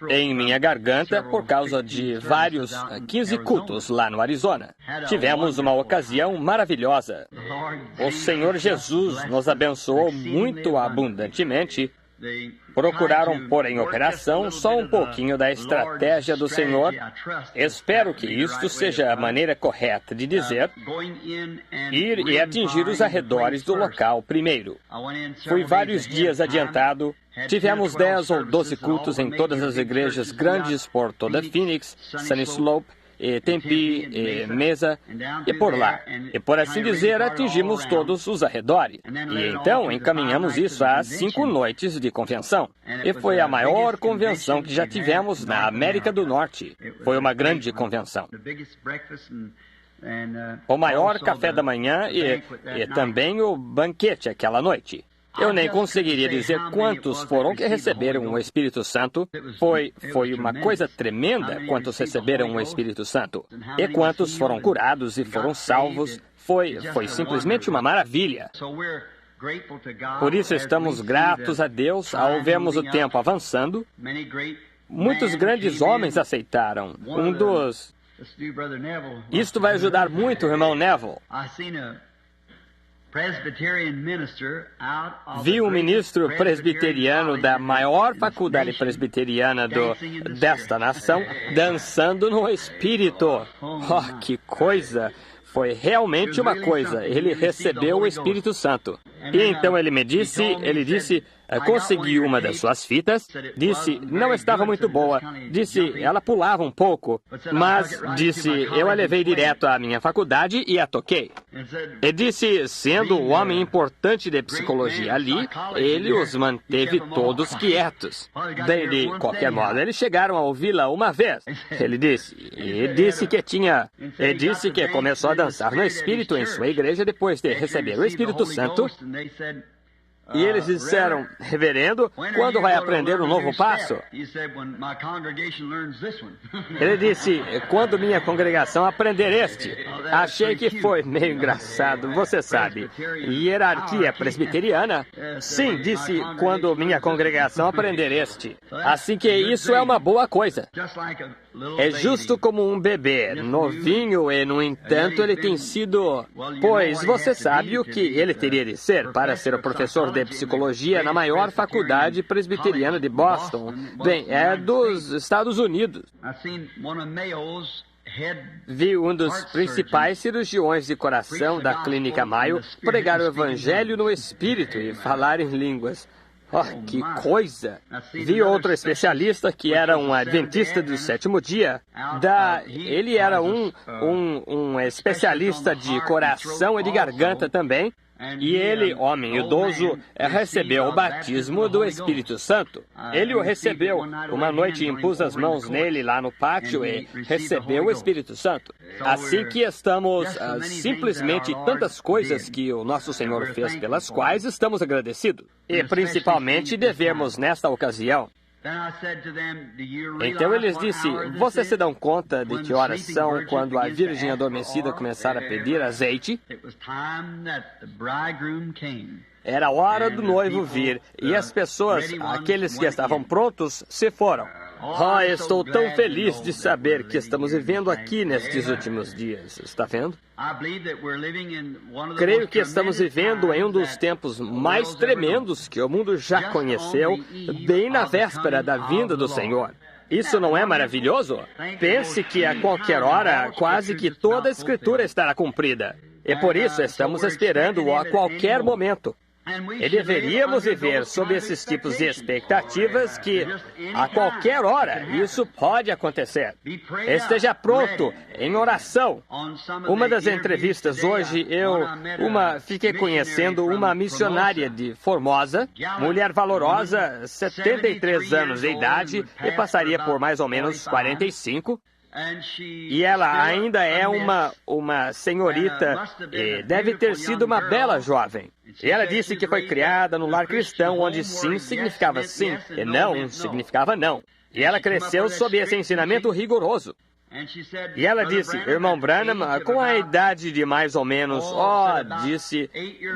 em minha garganta por causa de vários 15 cultos lá no Arizona. Tivemos uma ocasião maravilhosa. O Senhor Jesus nos abençoou muito abundantemente. Procuraram pôr em operação só um pouquinho da estratégia do Senhor. Espero que isto seja a maneira correta de dizer: ir e atingir os arredores do local primeiro. Fui vários dias adiantado. Tivemos 10 ou 12 cultos em todas as igrejas grandes por toda Phoenix, Sunny Slope, e Tempe, e Mesa, e por lá. E por assim dizer, atingimos todos os arredores. E então encaminhamos isso a 5 noites de convenção. E foi a maior convenção que já tivemos na América do Norte. Foi uma grande convenção. O maior café da manhã e também o banquete aquela noite. Eu nem conseguiria dizer quantos foram que receberam o Espírito Santo. Foi uma coisa tremenda quantos receberam o Espírito Santo. E quantos foram curados e foram salvos. Foi simplesmente uma maravilha. Por isso estamos gratos a Deus ao vermos o tempo avançando. Muitos grandes homens aceitaram. Isto vai ajudar muito o irmão Neville. Vi um ministro presbiteriano da maior faculdade presbiteriana desta nação dançando no Espírito. Oh, que coisa! Foi realmente uma coisa. Ele recebeu o Espírito Santo. E então ele disse, consegui uma das suas fitas, disse, não estava muito boa, disse, ela pulava um pouco, mas disse, eu a levei direto à minha faculdade e a toquei. E disse, sendo um homem importante de psicologia ali, ele os manteve todos quietos. Daí, de qualquer modo, eles chegaram a ouvi-la uma vez. Ele disse que começou a dançar no Espírito em sua igreja depois de receber o Espírito Santo. E eles disseram, reverendo, quando vai aprender um novo passo? Ele disse, quando minha congregação aprender este. Achei que foi meio engraçado, você sabe. Hierarquia presbiteriana? Sim, disse, quando minha congregação aprender este. Assim que isso é uma boa coisa. É justo como um bebê, novinho e, no entanto, ele tem sido... Pois você sabe o que ele teria de ser para ser o professor de psicologia na maior faculdade presbiteriana de Boston. Bem, é dos Estados Unidos. Vi um dos principais cirurgiões de coração da Clínica Mayo pregar o Evangelho no Espírito e falar em línguas. Oh, que coisa! Vi outro especialista que era um adventista do sétimo dia. Ele era um especialista de coração e de garganta também. E ele, homem idoso, recebeu o batismo do Espírito Santo. Ele o recebeu. Uma noite impus as mãos nele lá no pátio e recebeu o Espírito Santo. Assim que estamos simplesmente tantas coisas que o nosso Senhor fez pelas quais estamos agradecidos. E principalmente devemos nesta ocasião. Então eles disseram, vocês se dão conta de que horas são quando a virgem adormecida começar a pedir azeite? Era a hora do noivo vir, e as pessoas, aqueles que estavam prontos, se foram. Oh, estou tão feliz de saber que estamos vivendo aqui nestes últimos dias. Está vendo? Creio que estamos vivendo em um dos tempos mais tremendos que o mundo já conheceu, bem na véspera da vinda do Senhor. Isso não é maravilhoso? Pense que a qualquer hora, quase que toda a Escritura estará cumprida. E por isso estamos esperando-o a qualquer momento. E deveríamos viver sob esses tipos de expectativas que, a qualquer hora, isso pode acontecer. Esteja pronto, em oração. Uma das entrevistas hoje, fiquei conhecendo uma missionária de Formosa, mulher valorosa, 73 anos de idade e passaria por mais ou menos 45. E ela ainda é uma senhorita e deve ter sido uma bela jovem. E ela disse que foi criada no lar cristão, onde sim significava sim e não significava não. E ela cresceu sob esse ensinamento rigoroso. E ela disse, irmão Branham, com a idade de mais ou menos,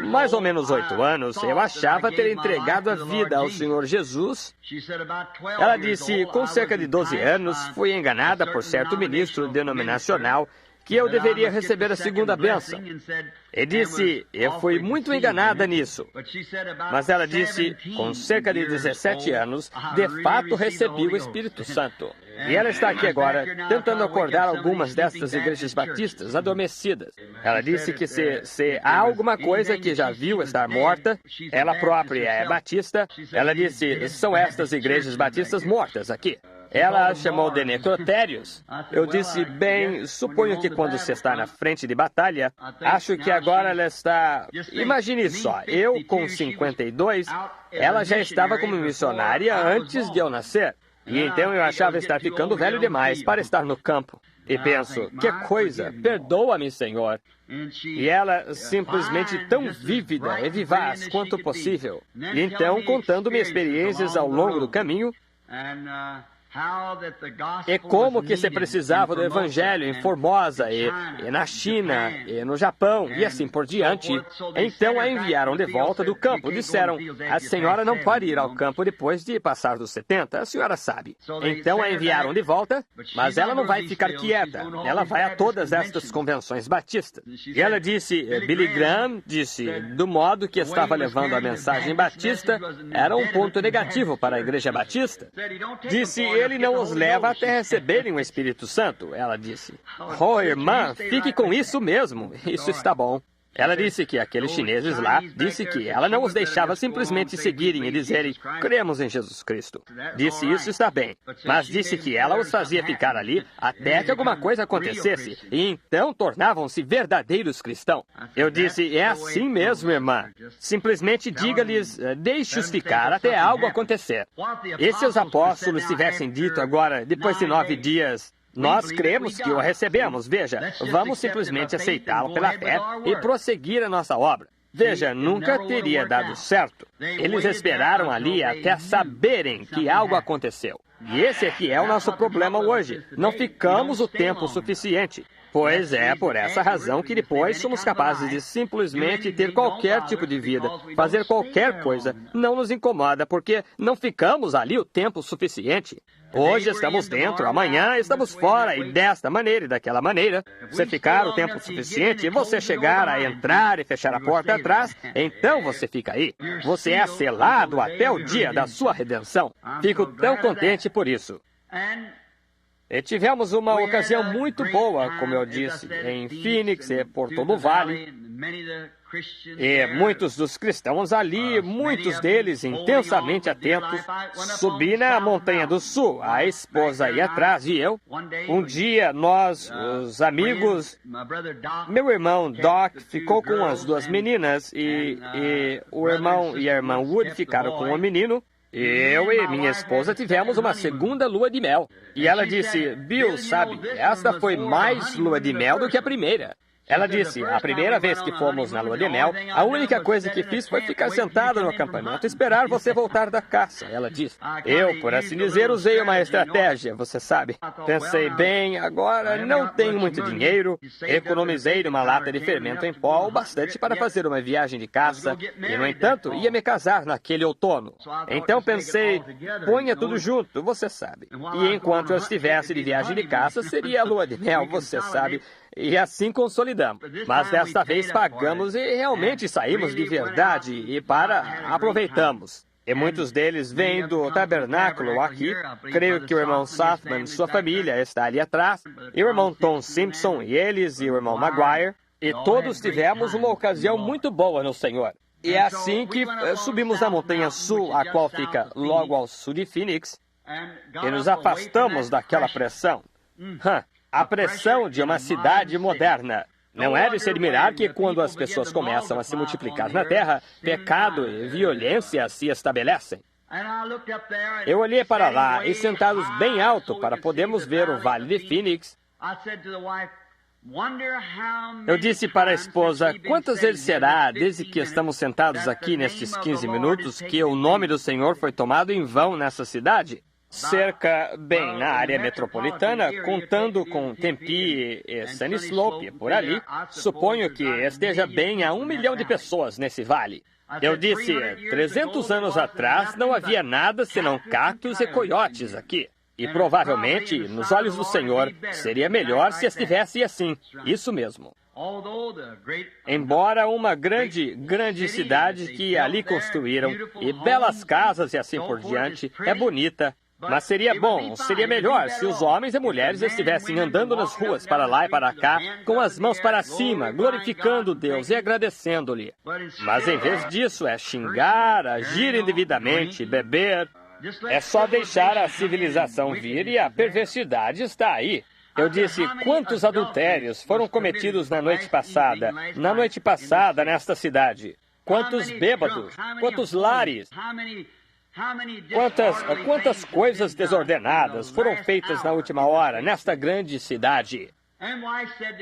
mais ou menos 8 anos, eu achava ter entregado a vida ao Senhor Jesus. Ela disse, com cerca de 12 anos, fui enganada por certo ministro denominacional que eu deveria receber a segunda bênção. E disse, eu fui muito enganada nisso. Mas ela disse, com cerca de 17 anos, de fato recebi o Espírito Santo. E ela está aqui agora, tentando acordar algumas destas igrejas batistas adormecidas. Ela disse que se há alguma coisa que já viu estar morta, ela própria é batista, ela disse, são estas igrejas batistas mortas aqui. Ela a chamou de necrotérios. Eu disse, bem, suponho que quando você está na frente de batalha, acho que agora ela está... Imagine só, eu com 52, ela já estava como missionária antes de eu nascer. E então eu achava estar ficando velho demais para estar no campo. E penso, que coisa, perdoa-me, Senhor. E ela simplesmente tão vívida e vivaz quanto possível. E então, contando-me experiências ao longo do caminho, e como que se precisava do Evangelho em Formosa, e na China, e no Japão, e assim por diante. Então a enviaram de volta do campo. Disseram, a senhora não pode ir ao campo depois de passar dos 70, a senhora sabe. Então a enviaram de volta, mas ela não vai ficar quieta. Ela vai a todas estas convenções batistas. E ela disse, Billy Graham disse, do modo que estava levando a mensagem batista, era um ponto negativo para a igreja batista. Disse, ele não os leva até receberem o Espírito Santo, ela disse. Oh, irmã, fique com isso mesmo. Isso está bom. Ela disse que aqueles chineses lá, disse que ela não os deixava simplesmente seguirem e dizerem, cremos em Jesus Cristo. Disse, isso está bem. Mas disse que ela os fazia ficar ali até que alguma coisa acontecesse, e então tornavam-se verdadeiros cristãos. Eu disse, é assim mesmo, irmã. Simplesmente diga-lhes, deixe-os ficar até algo acontecer. E se os apóstolos tivessem dito agora, depois de 9 dias... Nós cremos que o recebemos. Veja, vamos simplesmente aceitá-lo pela fé e prosseguir a nossa obra. Veja, nunca teria dado certo. Eles esperaram ali até saberem que algo aconteceu. E esse aqui é o nosso problema hoje. Não ficamos o tempo suficiente. Pois é por essa razão que depois somos capazes de simplesmente ter qualquer tipo de vida, fazer qualquer coisa. Não nos incomoda, porque não ficamos ali o tempo suficiente. Hoje estamos dentro, amanhã estamos fora, e desta maneira e daquela maneira. Se ficar o tempo suficiente e você chegar a entrar e fechar a porta atrás, então você fica aí. Você é selado até o dia da sua redenção. Fico tão contente por isso. E tivemos uma ocasião muito boa, como eu disse, em Phoenix e por todo o vale. E muitos dos cristãos ali, muitos deles intensamente atentos, subi na Montanha do Sul, a esposa ia atrás e eu. Um dia nós, os amigos, meu irmão Doc ficou com as 2 meninas e o irmão e a irmã Wood ficaram com o menino. Eu e minha esposa tivemos uma segunda lua de mel. E ela disse, Bill, sabe, esta foi mais lua de mel do que a primeira. Ela disse, a primeira vez que fomos na lua de mel, a única coisa que fiz foi ficar sentada no acampamento e esperar você voltar da caça. Ela disse, eu, por assim dizer, usei uma estratégia, você sabe. Pensei, bem, agora não tenho muito dinheiro, economizei numa lata de fermento em pó o bastante para fazer uma viagem de caça e, no entanto, ia me casar naquele outono. Então pensei, ponha tudo junto, você sabe. E enquanto eu estivesse de viagem de caça, seria a lua de mel, você sabe. E assim consolidamos. Mas desta vez pagamos e realmente saímos de verdade e aproveitamos. E muitos deles vêm do tabernáculo aqui. Creio que o irmão Southman, sua família, está ali atrás. E o irmão Tom Simpson e eles, e o irmão Maguire. E todos tivemos uma ocasião muito boa no Senhor. E é assim que subimos a Montanha Sul, a qual fica logo ao sul de Phoenix. E nos afastamos daquela pressão. A pressão de uma cidade moderna. Não é de se admirar que quando as pessoas começam a se multiplicar na terra, pecado e violência se estabelecem. Eu olhei para lá e sentados bem alto para podermos ver o Vale de Phoenix, eu disse para a esposa, quantas vezes será, desde que estamos sentados aqui nestes 15 minutos, que o nome do Senhor foi tomado em vão nessa cidade? cerca, bem, na área metropolitana, contando com Tempe e Sunny Slope, por ali, suponho que esteja bem a 1 milhão de pessoas nesse vale. Eu disse, 300 anos atrás não havia nada senão cactos e coiotes aqui. E provavelmente, nos olhos do Senhor, seria melhor se estivesse assim. Isso mesmo. Embora uma grande cidade que ali construíram, e belas casas e assim por diante, é bonita, mas seria bom, seria melhor se os homens e mulheres estivessem andando nas ruas para lá e para cá, com as mãos para cima, glorificando Deus e agradecendo-lhe. Mas em vez disso é xingar, agir indevidamente, beber. É só deixar a civilização vir e a perversidade está aí. Eu disse, quantos adultérios foram cometidos na noite passada nesta cidade? Quantos bêbados? Quantos lares? Quantas coisas desordenadas foram feitas na última hora, nesta grande cidade?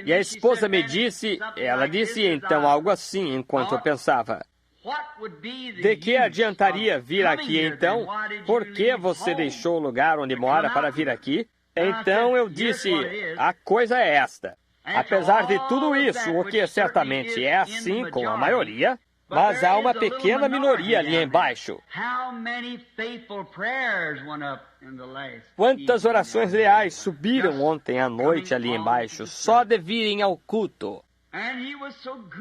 E a esposa me disse, ela disse então algo assim enquanto eu pensava. De que adiantaria vir aqui então? Por que você deixou o lugar onde mora para vir aqui? Então eu disse, a coisa é esta. Apesar de tudo isso, o que certamente é assim com a maioria, mas há uma pequena minoria ali embaixo. Quantas orações leais subiram ontem à noite ali embaixo, só de virem ao culto?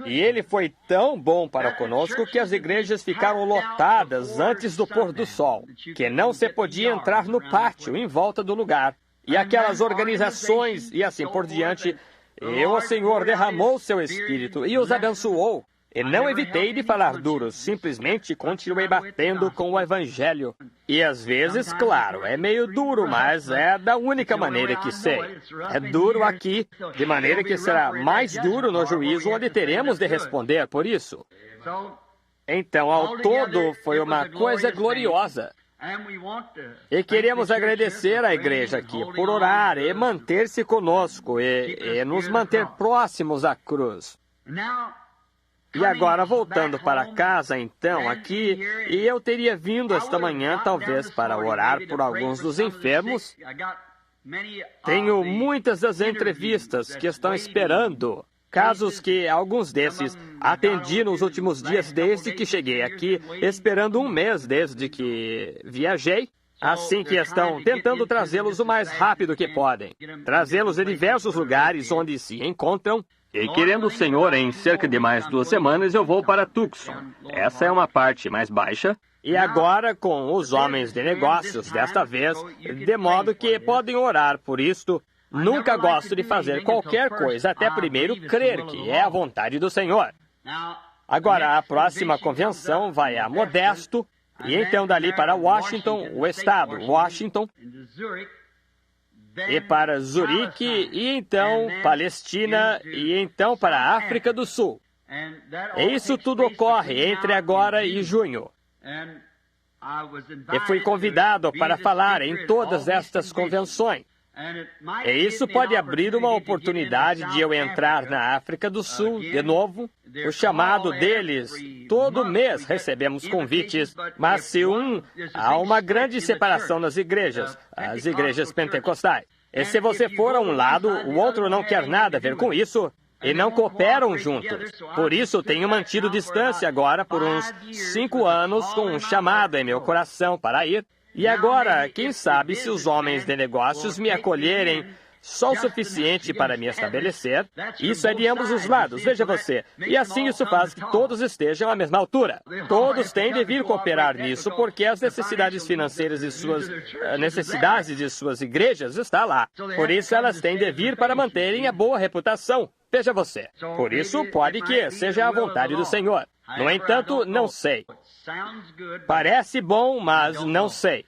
E ele foi tão bom para conosco que as igrejas ficaram lotadas antes do pôr do sol, que não se podia entrar no pátio em volta do lugar. E aquelas organizações e assim por diante, e o Senhor derramou seu Espírito e os abençoou. E não evitei de falar duro, simplesmente continuei batendo com o Evangelho. E às vezes, claro, é meio duro, mas é da única maneira que sei. É duro aqui, de maneira que será mais duro no juízo, onde teremos de responder por isso. Então, ao todo, foi uma coisa gloriosa. E queremos agradecer à igreja aqui por orar e manter-se conosco e nos manter próximos à cruz. E agora, voltando para casa, então, aqui, e eu teria vindo esta manhã, talvez, para orar por alguns dos enfermos. Tenho muitas das entrevistas que estão esperando. Casos que alguns desses atendi nos últimos dias desde que cheguei aqui, esperando 1 mês desde que viajei. Assim que estão tentando trazê-los o mais rápido que podem. Trazê-los de diversos lugares onde se encontram. E querendo o Senhor, em cerca de mais 2 semanas, eu vou para Tucson. Essa é uma parte mais baixa. E agora, com os homens de negócios, desta vez, de modo que podem orar por isto. Nunca gosto de fazer qualquer coisa até primeiro crer que é a vontade do Senhor. Agora, a próxima convenção vai a Modesto, e então dali para Washington, o estado Washington, e para Zurique, e então Palestina, e então para a África do Sul. E isso tudo ocorre entre agora e junho. E fui convidado para falar em todas estas convenções. E isso pode abrir uma oportunidade de eu entrar na África do Sul de novo. O chamado deles, todo mês recebemos convites, mas se há uma grande separação nas igrejas, as igrejas pentecostais. E se você for a um lado, o outro não quer nada a ver com isso, e não cooperam juntos. Por isso, tenho mantido distância agora por uns 5 anos, com um chamado em meu coração para ir. E agora, quem sabe se os homens de negócios me acolherem só o suficiente para me estabelecer. Isso é de ambos os lados, veja você. E assim isso faz que todos estejam à mesma altura. Todos têm de vir cooperar nisso, porque as necessidades financeiras de suas igrejas estão lá. Por isso elas têm de vir para manterem a boa reputação. Veja você. Por isso, pode que seja a vontade do Senhor. No entanto, não sei. Parece bom, mas não sei.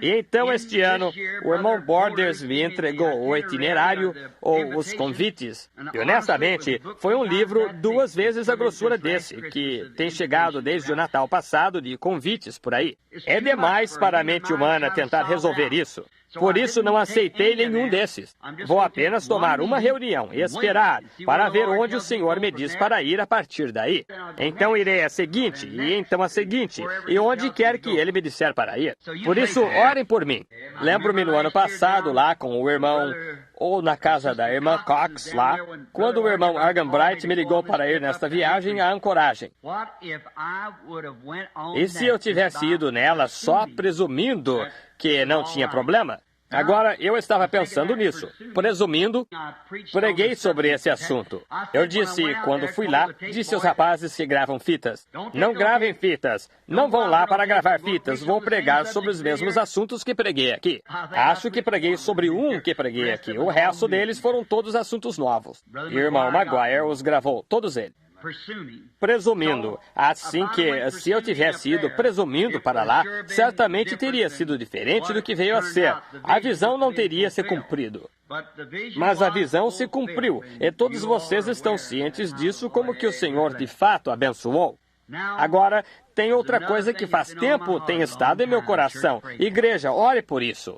E então, este ano, o irmão Borders me entregou o itinerário, ou os convites. E, honestamente, foi um livro 2 vezes a grossura desse, que tem chegado desde o Natal passado de convites por aí. É demais para a mente humana tentar resolver isso. Por isso não aceitei nenhum desses. Vou apenas tomar uma reunião e esperar para ver onde o Senhor me diz para ir a partir daí. Então irei a seguinte, e então a seguinte, e onde quer que Ele me disser para ir. Por isso, orem por mim. Lembro-me no ano passado, lá com o irmão, ou na casa da irmã Cox, lá, quando o irmão Arganbright me ligou para ir nesta viagem à ancoragem. E se eu tivesse ido nela só presumindo que não tinha problema? Agora, eu estava pensando nisso. Presumindo, preguei sobre esse assunto. Eu disse, quando fui lá, disse aos rapazes que gravam fitas, não gravem fitas, não vão lá para gravar fitas, vou pregar sobre os mesmos assuntos que preguei aqui. Acho que preguei sobre um que preguei aqui, o resto deles foram todos assuntos novos. E o irmão Maguire os gravou, todos eles. Presumindo, assim que, se eu tivesse ido presumindo para lá, certamente teria sido diferente do que veio a ser. A visão não teria se cumprido. Mas a visão se cumpriu, e todos vocês estão cientes disso, como que o Senhor de fato abençoou. Agora, tem outra coisa que faz tempo tem estado em meu coração. Igreja, ore por isso.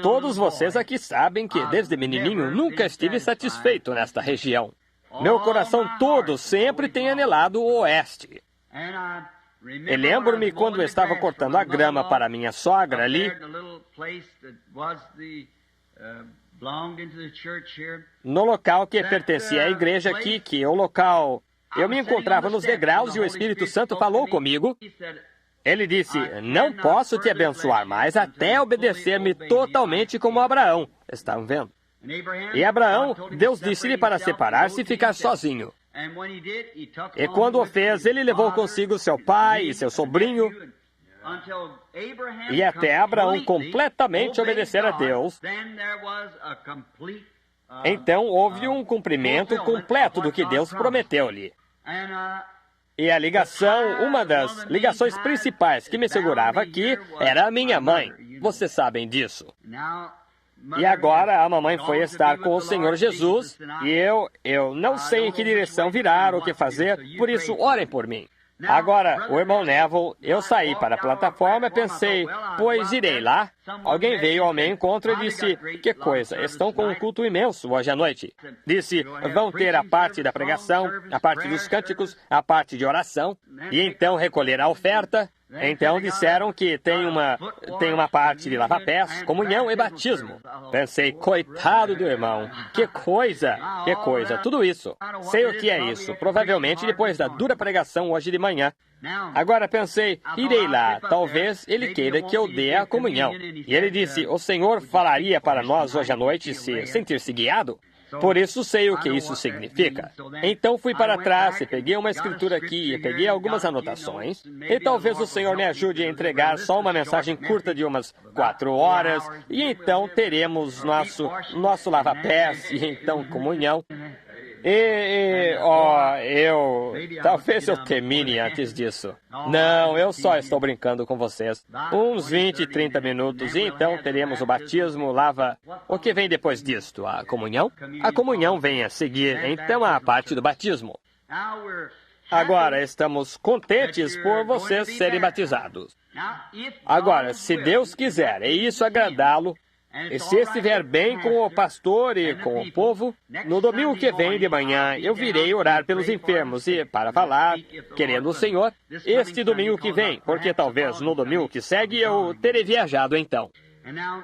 Todos vocês aqui sabem que, desde menininho, nunca estive satisfeito nesta região. Meu coração todo sempre tem anelado o oeste. E lembro-me quando eu estava cortando a grama para minha sogra ali, no local que pertencia à igreja aqui, que é o local... Eu me encontrava nos degraus e o Espírito Santo falou comigo. Ele disse, não posso te abençoar mais até obedecer-me totalmente como Abraão. Estão vendo? E Abraão, Deus disse-lhe para separar-se e ficar sozinho. E quando o fez, ele levou consigo seu pai e seu sobrinho. E até Abraão completamente obedecer a Deus, então houve um cumprimento completo do que Deus prometeu-lhe. E a ligação, uma das ligações principais que me segurava aqui era a minha mãe. Vocês sabem disso. E agora a mamãe foi estar com o Senhor Jesus e eu não sei em que direção virar, o que fazer, por isso orem por mim. Agora, o irmão Neville, eu saí para a plataforma e pensei, pois irei lá. Alguém veio ao meu encontro e disse, que coisa, estão com um culto imenso hoje à noite. Disse, vão ter a parte da pregação, a parte dos cânticos, a parte de oração, e então recolher a oferta. Então disseram que tem uma parte de lava-pés, comunhão e batismo. Pensei, coitado do irmão, que coisa, tudo isso. Sei o que é isso, provavelmente depois da dura pregação hoje de manhã. Agora pensei, irei lá, talvez ele queira que eu dê a comunhão. E ele disse, o Senhor falaria para nós hoje à noite se sentir-se guiado? Por isso sei o que isso significa. Então fui para trás e peguei uma escritura aqui e peguei algumas anotações. E talvez o Senhor me ajude a entregar só uma mensagem curta de umas 4 horas. E então teremos nosso lava-pés e então comunhão. Talvez eu termine antes disso. Não, eu só estou brincando com vocês. Uns 20, 30 minutos e então teremos o batismo, O que vem depois disto? A comunhão? A comunhão vem a seguir, então a parte do batismo. Agora, estamos contentes por vocês serem batizados. Agora, se Deus quiser e isso agradá-lo, e se estiver bem com o pastor e com o povo, no domingo que vem de manhã eu virei orar pelos enfermos e para falar, querendo o Senhor, este domingo que vem, porque talvez no domingo que segue eu terei viajado então.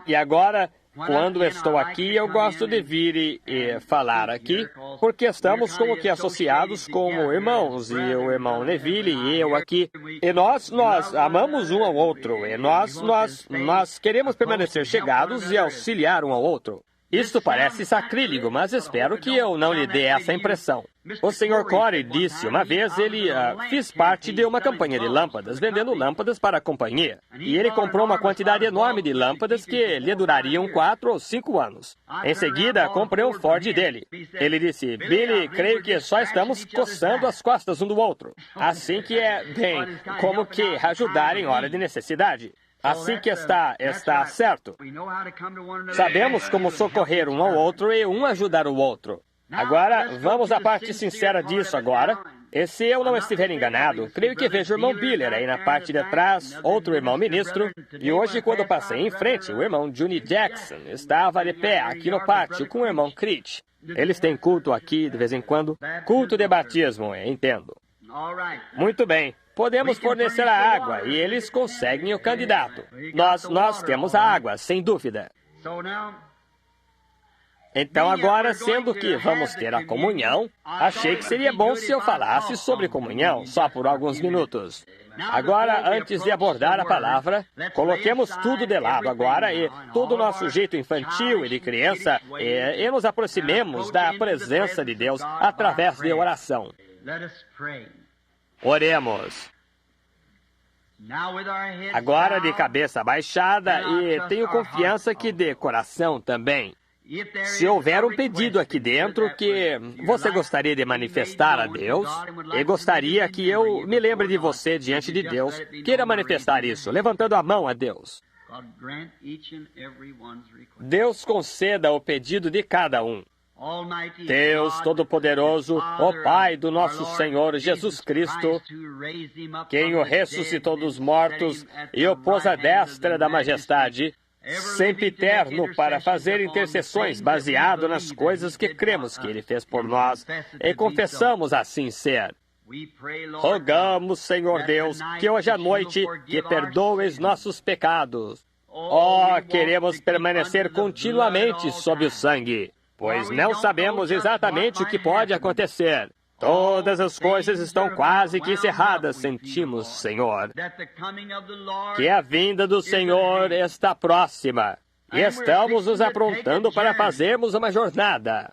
E agora, quando estou aqui, eu gosto de vir e falar aqui, porque estamos como que associados como irmãos, e o irmão Neville e eu aqui. E nós amamos um ao outro, e nós queremos permanecer chegados e auxiliar um ao outro. Isto parece sacrílego, mas espero que eu não lhe dê essa impressão. O Sr. Corey disse uma vez, ele fez parte de uma campanha de lâmpadas, vendendo lâmpadas para a companhia. E ele comprou uma quantidade enorme de lâmpadas que lhe durariam 4 ou 5 anos. Em seguida, comprei um Ford dele. Ele disse, Billy, creio que só estamos coçando as costas um do outro. Assim que é, bem, como que ajudar em hora de necessidade. Assim que está certo. Sabemos como socorrer um ao outro e um ajudar o outro. Agora, vamos à parte sincera disso agora. E se eu não estiver enganado, creio que vejo o irmão Biller aí na parte de trás, outro irmão ministro, e hoje, quando passei em frente, o irmão Juni Jackson estava de pé aqui no pátio com o irmão Creech. Eles têm culto aqui de vez em quando, culto de batismo, entendo. Muito bem, podemos fornecer a água e eles conseguem o candidato. Nós temos a água, sem dúvida. Então, agora, sendo que vamos ter a comunhão, achei que seria bom se eu falasse sobre comunhão, só por alguns minutos. Agora, antes de abordar a palavra, coloquemos tudo de lado agora e todo o nosso jeito infantil e de criança e nos aproximemos da presença de Deus através de oração. Oremos. Agora, de cabeça baixada, e tenho confiança que de coração também. Se houver um pedido aqui dentro que você gostaria de manifestar a Deus, e gostaria que eu me lembre de você diante de Deus, queira manifestar isso, levantando a mão a Deus. Deus conceda o pedido de cada um. Deus Todo-Poderoso, o Pai do nosso Senhor Jesus Cristo, quem o ressuscitou dos mortos e o pôs à destra da majestade, sempre eterno para fazer intercessões baseado nas coisas que cremos que Ele fez por nós e confessamos assim ser. Rogamos, Senhor Deus, que hoje à noite que perdoes nossos pecados. Queremos permanecer continuamente sob o sangue, pois não sabemos exatamente o que pode acontecer. Todas as coisas estão quase que encerradas, sentimos, Senhor, que a vinda do Senhor está próxima e estamos nos aprontando para fazermos uma jornada.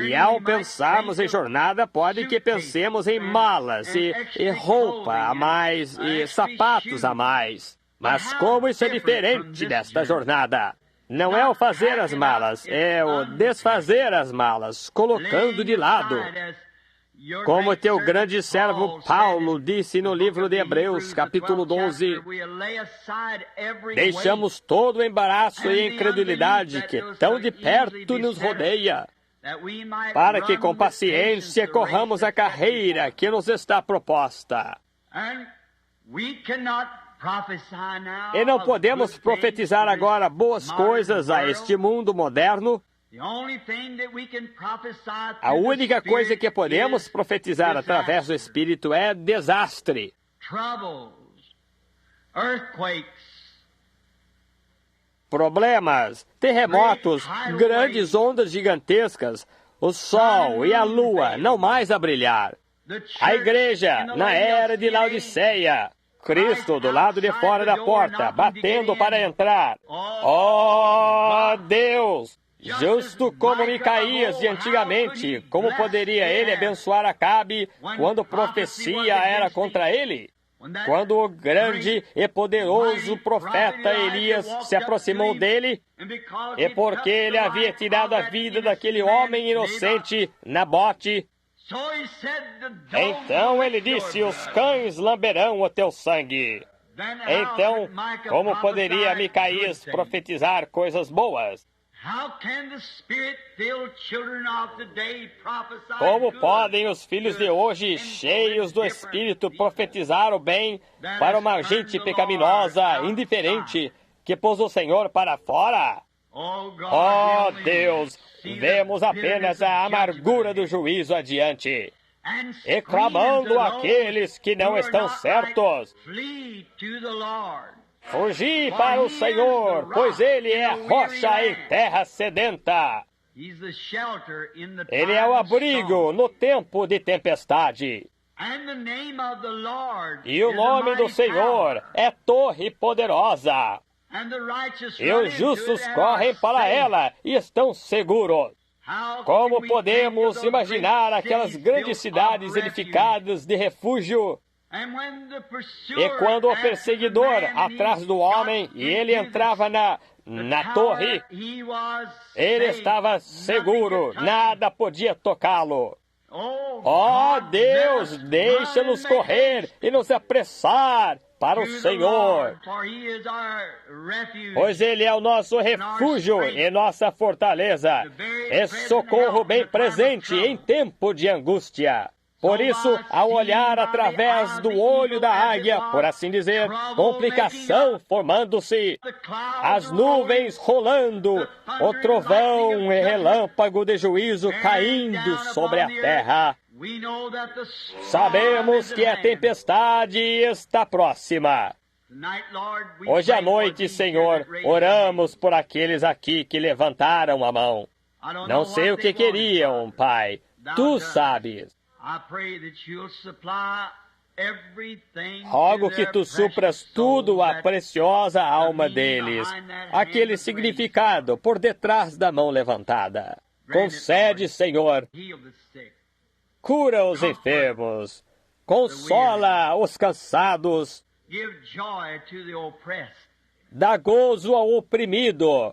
E ao pensarmos em jornada, pode que pensemos em malas e roupa a mais e sapatos a mais. Mas como isso é diferente desta jornada? Não é o fazer as malas, é o desfazer as malas, colocando de lado. Como teu grande servo Paulo disse no livro de Hebreus, capítulo 12, deixamos todo o embaraço e a incredulidade que tão de perto nos rodeia, para que com paciência corramos a carreira que nos está proposta. E não podemos profetizar agora boas coisas a este mundo moderno. A única coisa que podemos profetizar através do Espírito é desastre, problemas, terremotos, grandes ondas gigantescas, o sol e a lua não mais a brilhar. A igreja na era de Laodiceia, Cristo do lado de fora da porta, batendo para entrar. Deus! Justo como Micaías de antigamente, como poderia ele abençoar Acabe quando profecia era contra ele? Quando o grande e poderoso profeta Elias se aproximou dele, e porque ele havia tirado a vida daquele homem inocente, Nabote, então ele disse, os cães lamberão o teu sangue. Então, como poderia Micaías profetizar coisas boas? Como podem os filhos de hoje, cheios do Espírito, profetizar o bem para uma gente pecaminosa, indiferente, que pôs o Senhor para fora? Deus, vemos apenas a amargura do juízo adiante, e clamando aqueles que não estão certos. Fugi para o Senhor, pois Ele é rocha em terra sedenta. Ele é o abrigo no tempo de tempestade. E o nome do Senhor é torre poderosa. E os justos correm para ela e estão seguros. Como podemos imaginar aquelas grandes cidades edificadas de refúgio? E quando o perseguidor atrás do homem e ele entrava na torre, ele estava seguro, nada podia tocá-lo. Deus, deixa-nos correr e nos apressar para o Senhor, pois Ele é o nosso refúgio e nossa fortaleza, e socorro bem presente em tempo de angústia. Por isso, ao olhar através do olho da águia, por assim dizer, complicação formando-se, as nuvens rolando, o trovão e relâmpago de juízo caindo sobre a terra, sabemos que a tempestade está próxima. Hoje à noite, Senhor, oramos por aqueles aqui que levantaram a mão. Não sei o que queriam, Pai. Tu sabes. Rogo que tu supras tudo a preciosa alma deles, aquele significado por detrás da mão levantada. Concede, Senhor, cura os enfermos, consola os cansados, dá gozo ao oprimido,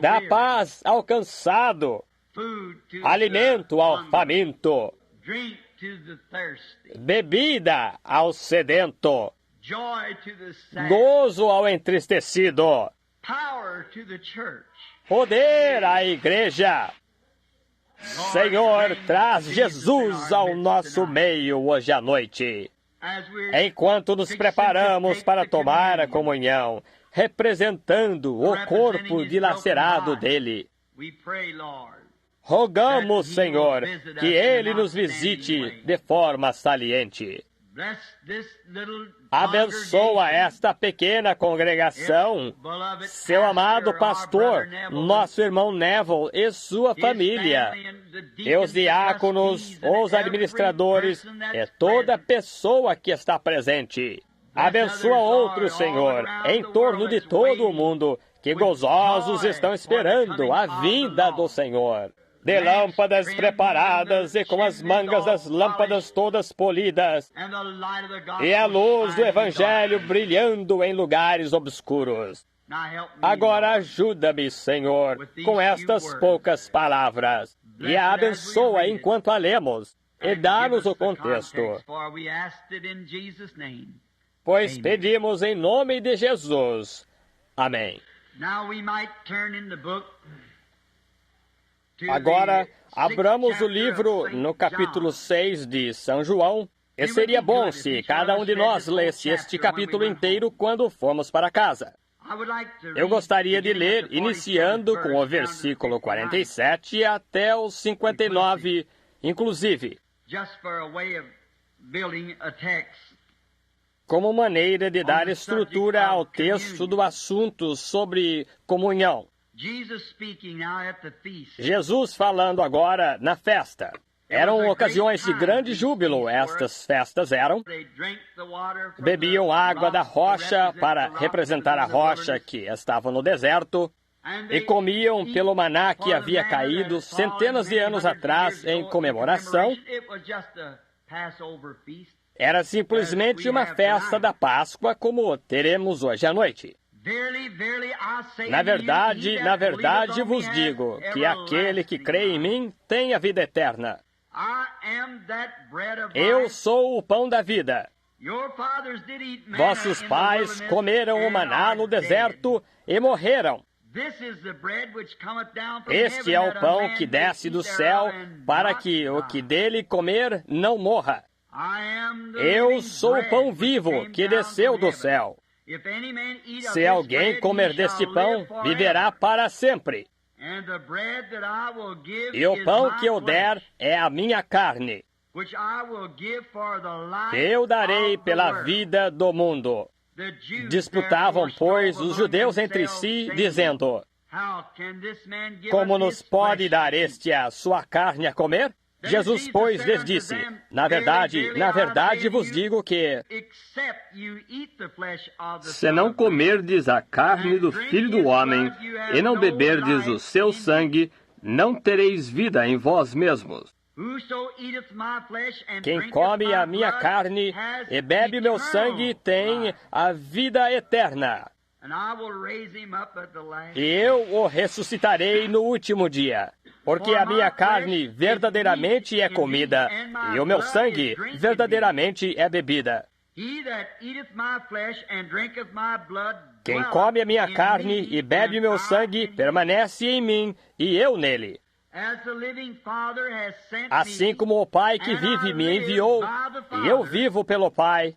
dá paz ao cansado, alimento ao faminto, bebida ao sedento, gozo ao entristecido, poder à igreja. Senhor, traz Jesus ao nosso meio hoje à noite. Enquanto nos preparamos para tomar a comunhão, representando o corpo dilacerado dele, rogamos, Senhor, que Ele nos visite de forma saliente. Abençoa esta pequena congregação, seu amado pastor, nosso irmão Neville e sua família, e os diáconos, os administradores e toda pessoa que está presente. Abençoa outros, Senhor, em torno de todo o mundo, que gozosos estão esperando a vinda do Senhor. De lâmpadas preparadas e com as mangas das lâmpadas todas polidas, e a luz do Evangelho brilhando em lugares obscuros. Agora ajuda-me, Senhor, com estas poucas palavras, e a abençoa enquanto a lemos, e dá-nos o contexto. Pois pedimos em nome de Jesus. Amém. Agora, abramos o livro no capítulo 6 de São João. E seria bom se cada um de nós lesse este capítulo inteiro quando formos para casa. Eu gostaria de ler, iniciando com o versículo 47 até o 59, inclusive, como maneira de dar estrutura ao texto do assunto sobre comunhão. Jesus falando agora na festa. Eram ocasiões de grande júbilo, estas festas eram. Bebiam água da rocha para representar a rocha que estava no deserto, e comiam pelo maná que havia caído centenas de anos atrás em comemoração. Era simplesmente uma festa da Páscoa como teremos hoje à noite. Na verdade vos digo que aquele que crê em mim tem a vida eterna. Eu sou o pão da vida. Vossos pais comeram o maná no deserto e morreram. Este é o pão que desce do céu para que o que dele comer não morra. Eu sou o pão vivo que desceu do céu. Se alguém comer deste pão, viverá para sempre. E o pão que eu der é a minha carne, que eu darei pela vida do mundo. Disputavam, pois, os judeus entre si, dizendo: como nos pode dar este a sua carne a comer? Jesus, pois, lhes disse: na verdade vos digo que, se não comerdes a carne do Filho do Homem e não beberdes o seu sangue, não tereis vida em vós mesmos. Quem come a minha carne e bebe meu sangue tem a vida eterna, e eu o ressuscitarei no último dia. Porque a minha carne verdadeiramente é comida, e o meu sangue verdadeiramente é bebida. Quem come a minha carne e bebe meu sangue permanece em mim, e eu nele. Assim como o Pai que vive me enviou, e eu vivo pelo Pai,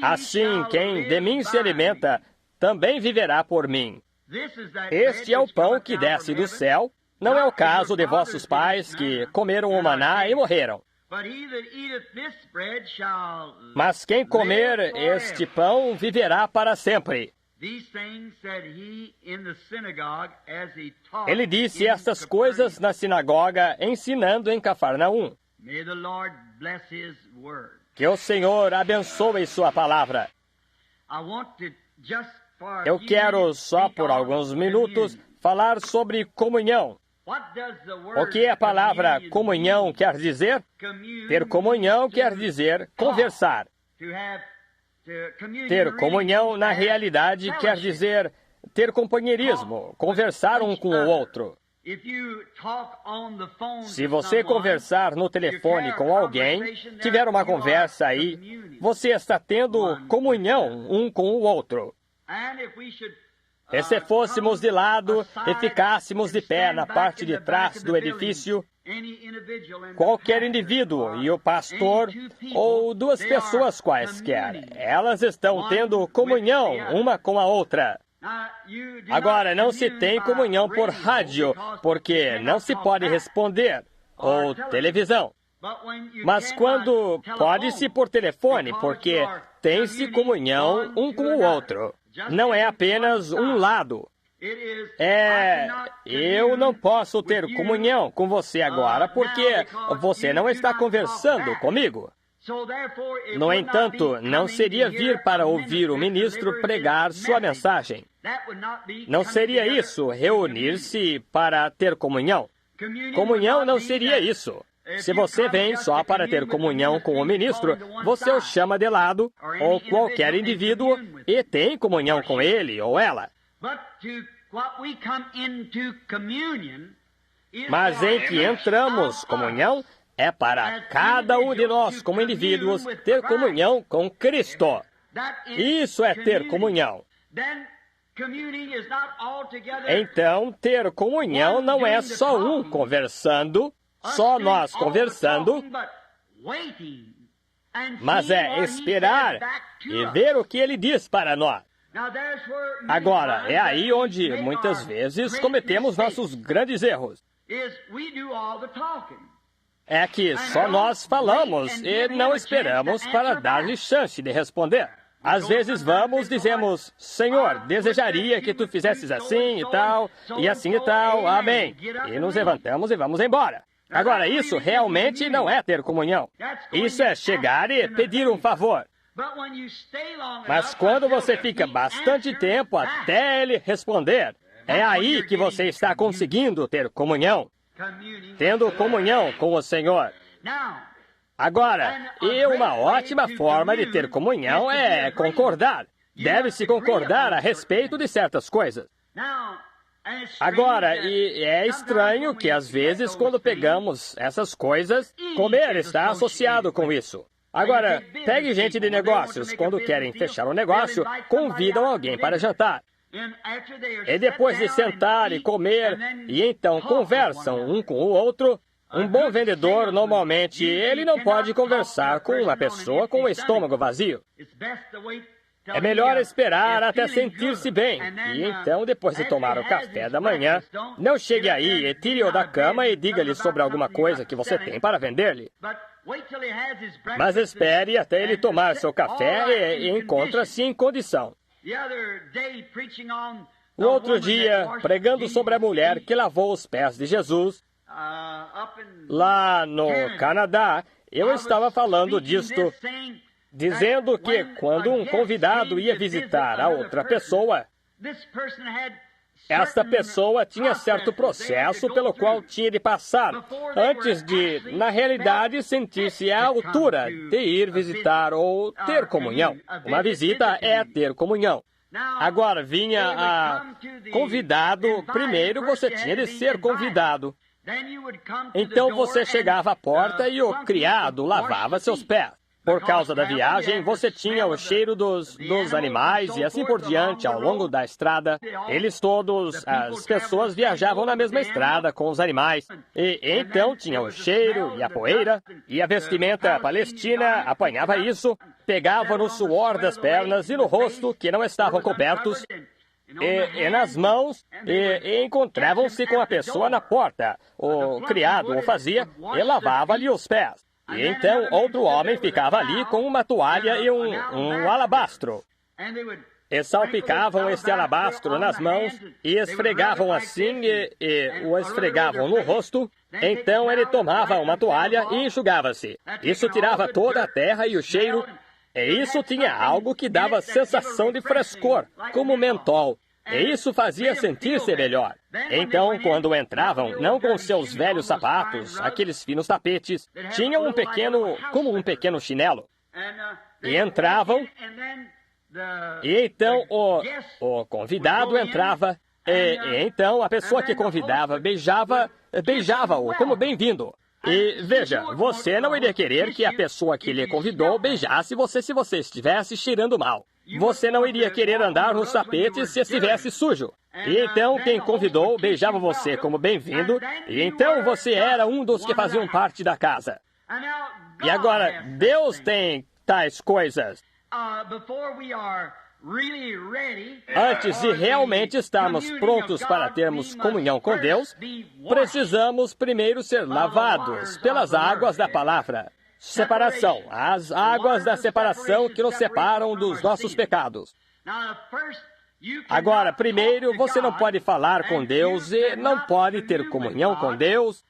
assim quem de mim se alimenta, também viverá por mim. Este é o pão que desce do céu. Não é o caso de vossos pais que comeram o maná e morreram. Mas quem comer este pão viverá para sempre. Ele disse estas coisas na sinagoga, ensinando em Cafarnaum. Que o Senhor abençoe sua palavra. Eu quero, só por alguns minutos, falar sobre comunhão. O que a palavra comunhão quer dizer? Ter comunhão quer dizer conversar. Ter comunhão, na realidade, quer dizer ter companheirismo, conversar um com o outro. Se você conversar no telefone com alguém, tiver uma conversa aí, você está tendo comunhão um com o outro. E se fôssemos de lado e ficássemos de pé na parte de trás do edifício, qualquer indivíduo e o pastor, ou duas pessoas quaisquer, elas estão tendo comunhão uma com a outra. Agora, não se tem comunhão por rádio, porque não se pode responder, ou televisão. Mas quando pode-se por telefone, porque tem-se comunhão um com o outro. Não é apenas um lado. Eu não posso ter comunhão com você agora, porque você não está conversando comigo. No entanto, não seria vir para ouvir o ministro pregar sua mensagem. Não seria isso, reunir-se para ter comunhão. Comunhão não seria isso. Se você vem só para ter comunhão com o ministro, você o chama de lado, ou qualquer indivíduo, e tem comunhão com ele ou ela. Mas em que entramos comunhão é para cada um de nós, como indivíduos, ter comunhão com Cristo. Isso é ter comunhão. Então, ter comunhão não é só um conversando, só nós conversando, mas é esperar e ver o que ele diz para nós. Agora, é aí onde muitas vezes cometemos nossos grandes erros. É que só nós falamos e não esperamos para dar-lhe chance de responder. Às vezes vamos, dizemos, Senhor, desejaria que tu fizesses assim e tal, amém. E nos levantamos e vamos embora. Agora, isso realmente não é ter comunhão. Isso é chegar e pedir um favor. Mas quando você fica bastante tempo até ele responder, é aí que você está conseguindo ter comunhão. Tendo comunhão com o Senhor. Agora, e uma ótima forma de ter comunhão é concordar. Deve-se concordar a respeito de certas coisas. Agora, e é estranho que às vezes quando pegamos essas coisas, comer está associado com isso. Agora, pegue gente de negócios, quando querem fechar um negócio, convidam alguém para jantar. E depois de sentar e comer, e então conversam um com o outro, um bom vendedor, normalmente, ele não pode conversar com uma pessoa com o estômago vazio. É melhor esperar até sentir-se bem. E então, depois de tomar o café da manhã, não chegue aí e tire-o da cama e diga-lhe sobre alguma coisa que você tem para vender-lhe. Mas espere até ele tomar seu café e encontra-se em condição. O outro dia, pregando sobre a mulher que lavou os pés de Jesus, lá no Canadá, eu estava falando disto, dizendo que quando um convidado ia visitar a outra pessoa, esta pessoa tinha certo processo pelo qual tinha de passar, antes de, na realidade, sentir-se à altura de ir visitar ou ter comunhão. Uma visita é ter comunhão. Agora, vinha a convidado, primeiro você tinha de ser convidado. Então você chegava à porta e o criado lavava seus pés. Por causa da viagem, você tinha o cheiro dos animais e assim por diante ao longo da estrada. Eles todos, as pessoas viajavam na mesma estrada com os animais. E então tinha o cheiro e a poeira. E a vestimenta palestina apanhava isso, pegava no suor das pernas e no rosto, que não estavam cobertos. E nas mãos, e encontravam-se com a pessoa na porta. O criado o fazia e lavava-lhe os pés. E então outro homem ficava ali com uma toalha e um alabastro. E salpicavam este alabastro nas mãos e esfregavam assim e o esfregavam no rosto. Então ele tomava uma toalha e enxugava-se. Isso tirava toda a terra e o cheiro. E isso tinha algo que dava sensação de frescor, como mentol. E isso fazia sentir-se melhor. Então, quando entravam, não com seus velhos sapatos, aqueles finos tapetes, tinham como um pequeno chinelo. E entravam, e então o convidado entrava, e então a pessoa que convidava beijava-o como bem-vindo. E veja, você não iria querer que a pessoa que lhe convidou beijasse você se você estivesse cheirando mal. Você não iria querer andar nos tapetes se estivesse sujo. E então quem convidou beijava você como bem-vindo, e então você era um dos que faziam parte da casa. E agora, Deus tem tais coisas. Antes de realmente estarmos prontos para termos comunhão com Deus, precisamos primeiro ser lavados pelas águas da palavra. Separação, as águas da separação que nos separam dos nossos pecados. Agora, primeiro, você não pode falar com Deus e não pode ter comunhão com Deus.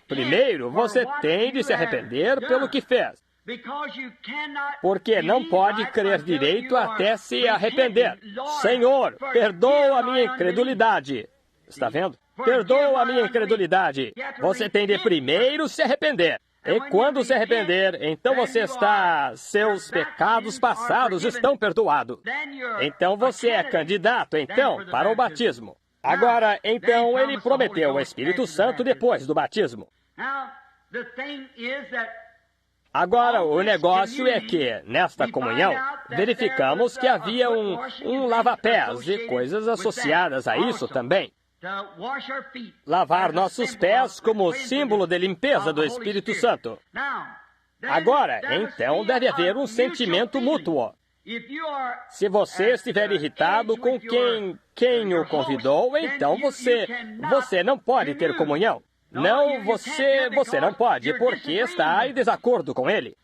Primeiro, você tem de se arrepender pelo que fez. Porque não pode crer direito até se arrepender. Senhor, perdoa a minha incredulidade. Está vendo? Perdoa a minha incredulidade. Você tem de primeiro se arrepender. E quando se arrepender, então seus pecados passados estão perdoados. Então você é candidato, então, para o batismo. Agora, então, ele prometeu o Espírito Santo depois do batismo. Agora, o negócio é que, nesta comunhão, verificamos que havia um lava-pés e coisas associadas a isso também. Lavar nossos pés como símbolo de limpeza do Espírito Santo. Agora, então, deve haver um sentimento mútuo. Se você estiver irritado com quem o convidou, então você não pode ter comunhão. Não, você não pode, porque está em desacordo com ele.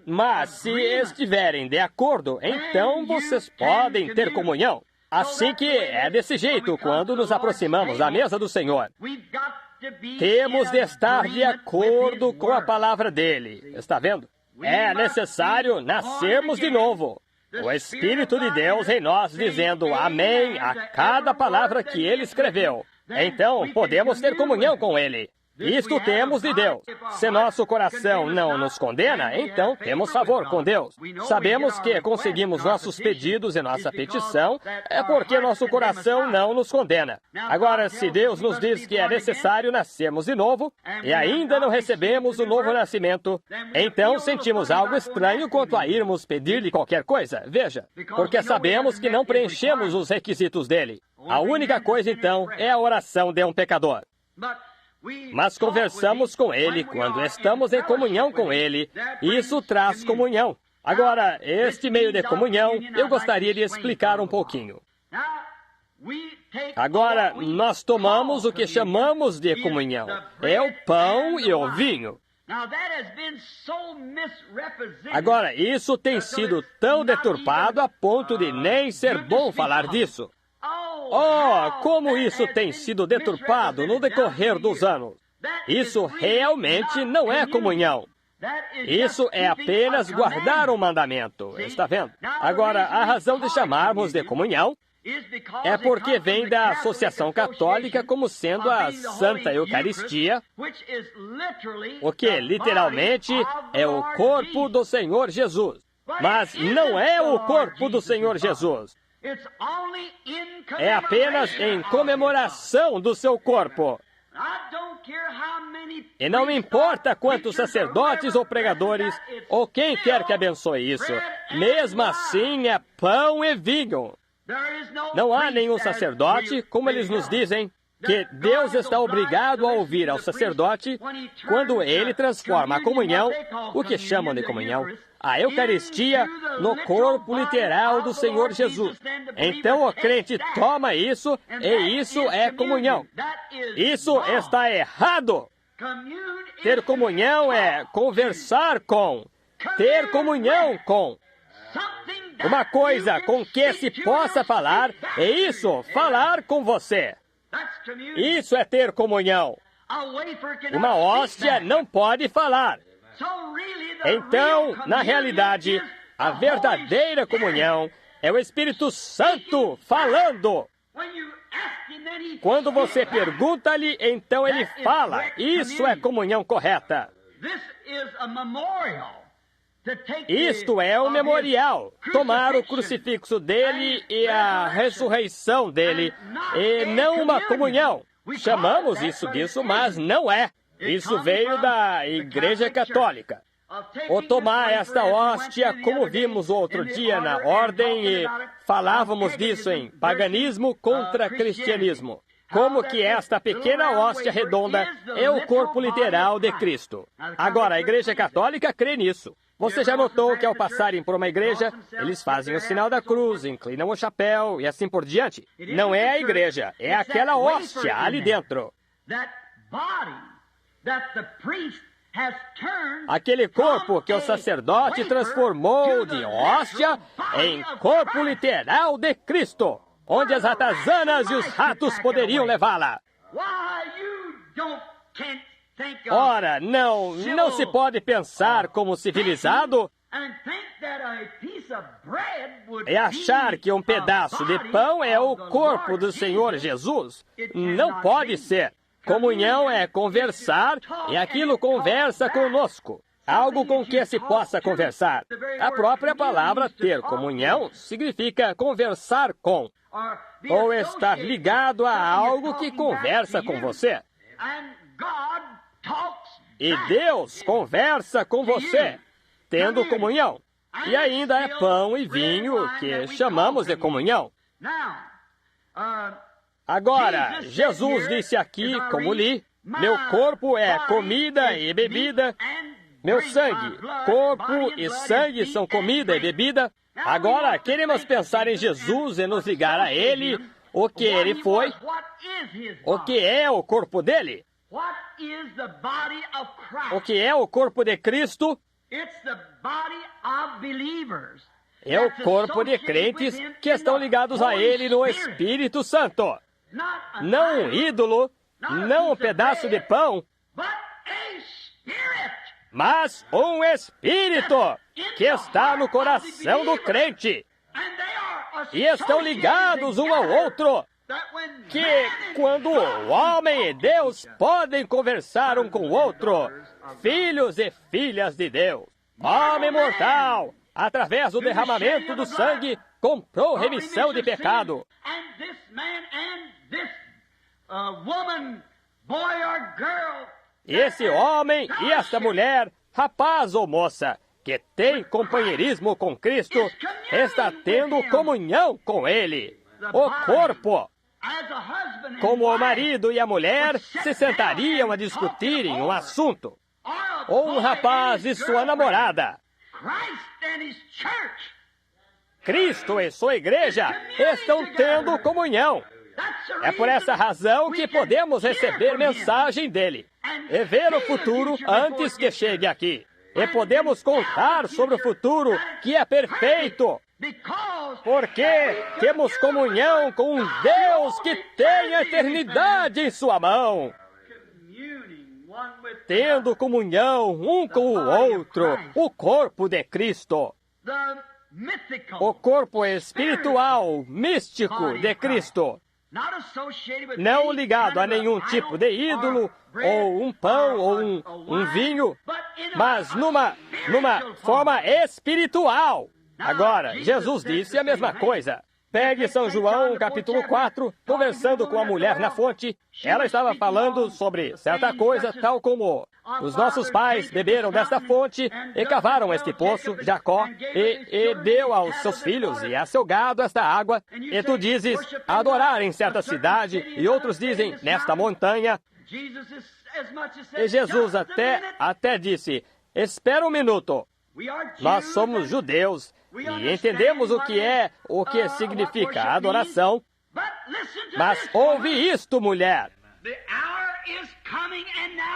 Mas se estiverem de acordo, então vocês podem ter comunhão. Assim que é desse jeito quando nos aproximamos da mesa do Senhor. Temos de estar de acordo com a palavra dele. Está vendo? É necessário nascermos de novo. O Espírito de Deus em nós dizendo amém a cada palavra que ele escreveu. Então, podemos ter comunhão com ele. Isto temos de Deus. Se nosso coração não nos condena, então temos favor com Deus. Sabemos que conseguimos nossos pedidos e nossa petição é porque nosso coração não nos condena. Agora, se Deus nos diz que é necessário nascermos de novo e ainda não recebemos o novo nascimento, então sentimos algo estranho quanto a irmos pedir-lhe qualquer coisa. Veja, porque sabemos que não preenchemos os requisitos dele. A única coisa, então, é a oração de um pecador. Mas conversamos com ele quando estamos em comunhão com ele. Isso traz comunhão. Agora, este meio de comunhão, eu gostaria de explicar um pouquinho. Agora, nós tomamos o que chamamos de comunhão. É o pão e o vinho. Agora, isso tem sido tão deturpado a ponto de nem ser bom falar disso. Oh, como isso tem sido deturpado no decorrer dos anos. Isso realmente não é comunhão. Isso é apenas guardar um mandamento. Está vendo? Agora, a razão de chamarmos de comunhão é porque vem da Associação Católica como sendo a Santa Eucaristia, o que literalmente é o corpo do Senhor Jesus. Mas não é o corpo do Senhor Jesus. É apenas em comemoração do seu corpo. E não me importa quantos sacerdotes ou pregadores, ou quem quer que abençoe isso, mesmo assim é pão e vinho. Não há nenhum sacerdote, como eles nos dizem, que Deus está obrigado a ouvir ao sacerdote quando ele transforma a comunhão, o que chamam de comunhão, a Eucaristia, no corpo literal do Senhor Jesus. Então o crente toma isso, e isso é comunhão. Isso está errado. Ter comunhão é conversar com, ter comunhão com. Uma coisa com que se possa falar, é isso, falar com você. Isso é ter comunhão. Uma hóstia não pode falar. Então, na realidade, a verdadeira comunhão é o Espírito Santo falando. Quando você pergunta-lhe, então ele fala. Isso é comunhão correta. Isto é um memorial. Tomar o crucifixo dele e a ressurreição dele, e não uma comunhão. Chamamos isso disso, mas não é. Isso veio da Igreja Católica. Ou tomar esta hóstia, como vimos outro dia na ordem, e falávamos disso em paganismo contra cristianismo. Como que esta pequena hóstia redonda é o corpo literal de Cristo. Agora, a Igreja Católica crê nisso. Você já notou que ao passarem por uma igreja, eles fazem o sinal da cruz, inclinam o chapéu e assim por diante? Não é a igreja, é aquela hóstia ali dentro. Aquele corpo que o sacerdote transformou de hóstia em corpo literal de Cristo, onde as ratazanas e os ratos poderiam levá-la. Ora, não se pode pensar como civilizado e achar que um pedaço de pão é o corpo do Senhor Jesus. Não pode ser. Comunhão é conversar, e aquilo conversa conosco. Algo com que se possa conversar. A própria palavra ter comunhão significa conversar com, ou estar ligado a algo que conversa com você. E Deus conversa com você, tendo comunhão. E ainda é pão e vinho que chamamos de comunhão. Agora, Jesus disse aqui, como li, meu corpo é comida e bebida, meu sangue, corpo e sangue são comida e bebida. Agora, queremos pensar em Jesus e nos ligar a Ele, o que Ele foi, o que é o corpo dele. O que é o corpo de Cristo? É o corpo de crentes que estão ligados a Ele no Espírito Santo. Não um ídolo, não um pedaço de pão, mas um Espírito que está no coração do crente. E estão ligados um ao outro. Que quando o homem e Deus podem conversar um com o outro, filhos e filhas de Deus. Homem mortal, através do derramamento do sangue, comprou remissão de pecado. E esse homem e esta mulher, rapaz ou moça, que tem companheirismo com Cristo, está tendo comunhão com Ele. O corpo. Como o marido e a mulher se sentariam a discutirem um assunto. Ou um rapaz e sua namorada. Cristo e sua igreja estão tendo comunhão. É por essa razão que podemos receber mensagem dele e ver o futuro antes que chegue aqui. E podemos contar sobre o futuro que é perfeito. Porque temos comunhão com um Deus que tem a eternidade em sua mão. Tendo comunhão um com o outro, o corpo de Cristo. O corpo espiritual, místico de Cristo. Não ligado a nenhum tipo de ídolo, ou um pão, ou um vinho, mas numa forma espiritual. Agora, Jesus disse a mesma coisa. Pegue São João, capítulo 4, conversando com a mulher na fonte. Ela estava falando sobre certa coisa, tal como os nossos pais beberam desta fonte e cavaram este poço, Jacó, e deu aos seus filhos e a seu gado esta água. E tu dizes, adorar em certa cidade, e outros dizem, nesta montanha. E Jesus até disse, espera um minuto. Nós somos judeus e entendemos o que significa adoração. Mas ouve isto, mulher.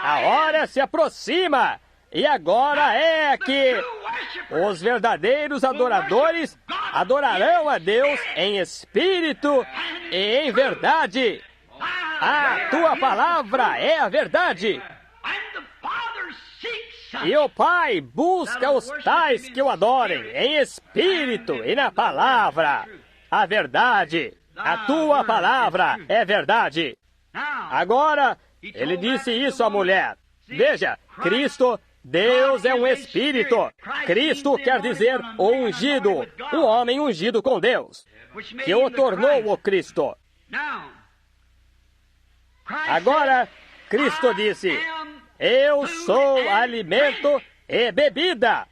A hora se aproxima e agora é que os verdadeiros adoradores adorarão a Deus em espírito e em verdade. A tua palavra é a verdade. E o Pai busca os tais que o adorem em espírito e na palavra. A verdade. A tua palavra é verdade. Agora, ele disse isso à mulher. Veja, Cristo, Deus é um espírito. Cristo quer dizer o ungido, um homem ungido com Deus, que o tornou o Cristo. Agora, Cristo disse, eu sou alimento e bebida.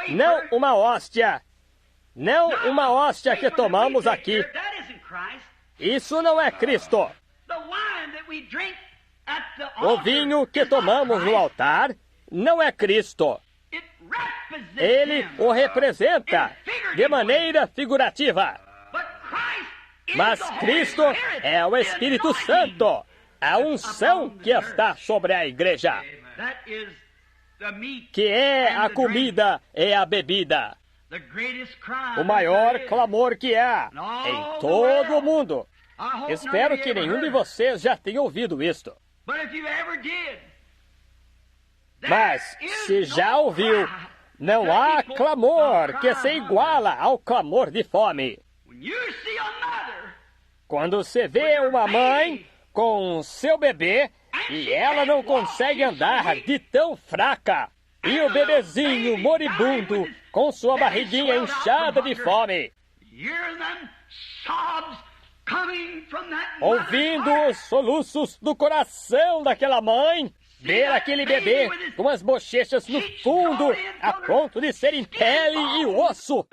Não uma hóstia. Não uma hóstia que tomamos aqui. Isso não é Cristo. O vinho que tomamos no altar não é Cristo. Ele o representa de maneira figurativa. Mas Cristo é o Espírito Santo, a unção que está sobre a igreja, que é a comida e a bebida. O maior clamor que há em todo o mundo. Espero que nenhum de vocês já tenha ouvido isto. Mas, se já ouviu, não há clamor que se iguala ao clamor de fome. Quando você vê uma mãe com seu bebê e ela não consegue andar de tão fraca, e o bebezinho moribundo com sua barriguinha inchada de fome, ouvindo os soluços do coração daquela mãe, ver aquele bebê com as bochechas no fundo, a ponto de serem pele e osso,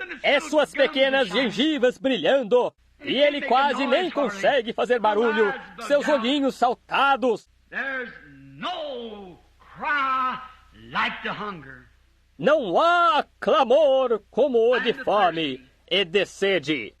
suas pequenas gengivas brilhando, e ele quase nem consegue fazer barulho, seus olhinhos saltados. Não há clamor como o de fome e de sede.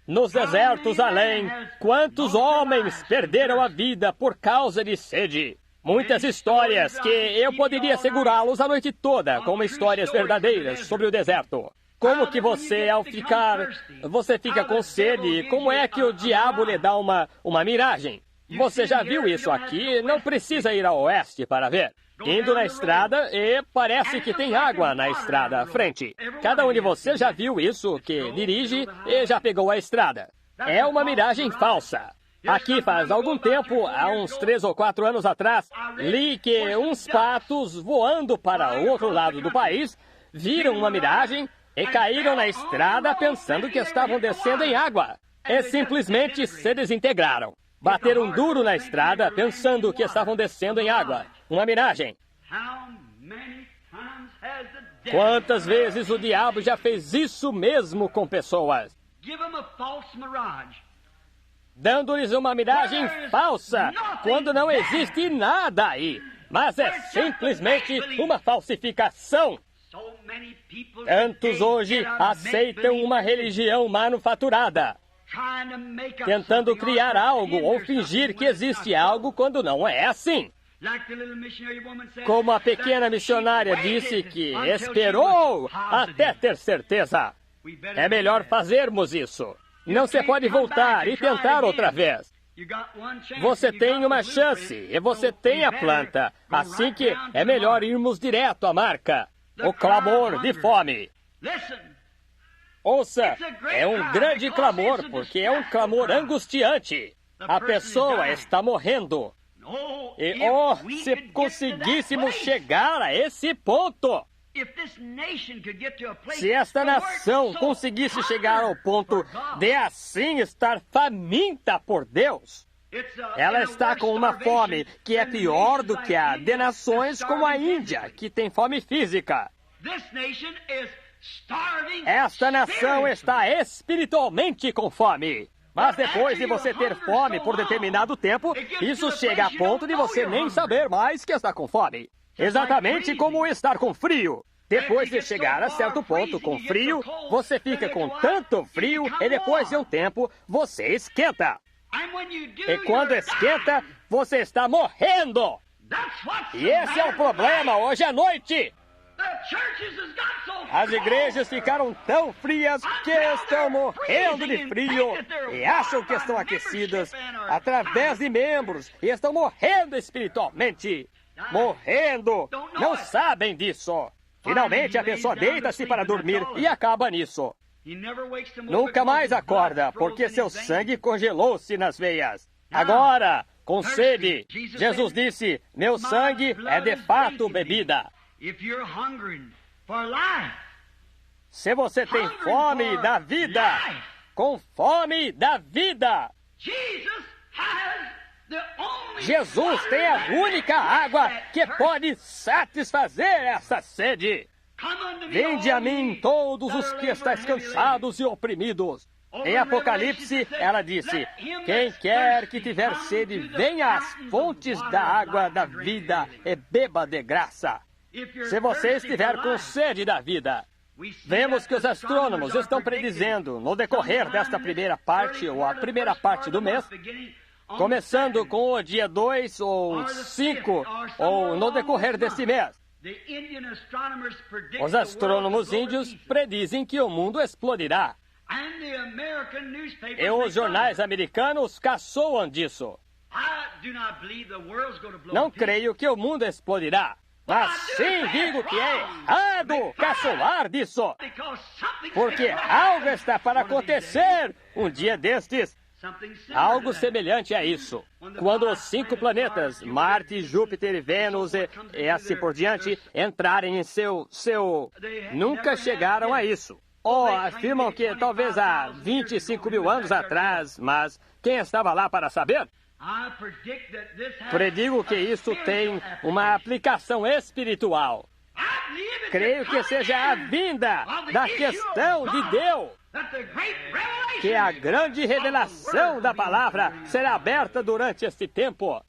Nos desertos além, quantos homens perderam a vida por causa de sede? Muitas histórias que eu poderia segurá-los a noite toda como histórias verdadeiras sobre o deserto. Como que você, ao ficar, você fica com sede, como é que o diabo lhe dá uma miragem? Você já viu isso aqui, não precisa ir ao oeste para ver. Indo na estrada e parece que tem água na estrada à frente. Cada um de vocês já viu isso, que dirige e já pegou a estrada. É uma miragem falsa. Aqui faz algum tempo, há uns 3 ou 4 anos atrás, li que uns patos voando para o outro lado do país viram uma miragem e caíram na estrada pensando que estavam descendo em água. E simplesmente se desintegraram. Bateram duro na estrada pensando que estavam descendo em água. Uma miragem. Quantas vezes o diabo já fez isso mesmo com pessoas? Dando-lhes uma miragem falsa, quando não existe nada aí. Mas é simplesmente uma falsificação. Tantos hoje aceitam uma religião manufaturada, tentando criar algo ou fingir que existe algo quando não é assim. Como a pequena missionária disse que esperou até ter certeza. É melhor fazermos isso. Não se pode voltar e tentar outra vez. Você tem uma chance e você tem a planta. Assim que é melhor irmos direto à marca. O clamor de fome. Ouça, é um grande clamor porque é um clamor angustiante. A pessoa está morrendo. E, se conseguíssemos chegar a esse ponto, Se esta nação conseguisse chegar ao ponto de assim estar faminta por Deus, ela está com uma fome que é pior do que a de nações como a Índia, que tem fome física. Esta nação está espiritualmente com fome. Mas depois de você ter fome por determinado tempo, isso chega a ponto de você nem saber mais que está com fome. Exatamente como estar com frio. Depois de chegar a certo ponto com frio, você fica com tanto frio e depois de um tempo você esquenta. E quando esquenta, você está morrendo. E esse é o problema hoje à noite. As igrejas ficaram tão frias que estão morrendo de frio e acham que estão aquecidas através de membros e estão morrendo espiritualmente. Morrendo! Não sabem disso. Finalmente a pessoa deita-se para dormir e acaba nisso. Nunca mais acorda porque seu sangue congelou-se nas veias. Agora, com sede, Jesus disse: meu sangue é de fato bebida. Se você tem fome da vida, com fome da vida, Jesus tem a única água que pode satisfazer essa sede. Vinde a mim todos os que estáis cansados e oprimidos. Em Apocalipse, ela disse: quem quer que tiver sede, venha às fontes da água da vida e beba de graça. Se você estiver com sede da vida, vemos que os astrônomos estão predizendo, no decorrer desta primeira parte, ou a primeira parte do mês, começando com o dia 2 ou 5, ou no decorrer deste mês, os astrônomos índios predizem que o mundo explodirá. E os jornais americanos caçoam disso. Não creio que o mundo explodirá. Mas sim digo que é errado caçoar disso. Porque algo está para acontecer um dia destes. Algo semelhante a isso. Quando os 5 planetas, Marte, Júpiter, Vênus e assim por diante, entrarem em seu... Nunca chegaram a isso. Ou afirmam que talvez há 25 mil anos atrás, mas quem estava lá para saber? Predigo que isso tem uma aplicação espiritual. Creio que seja a vinda da questão de Deus. Que a grande revelação da palavra será aberta durante este tempo.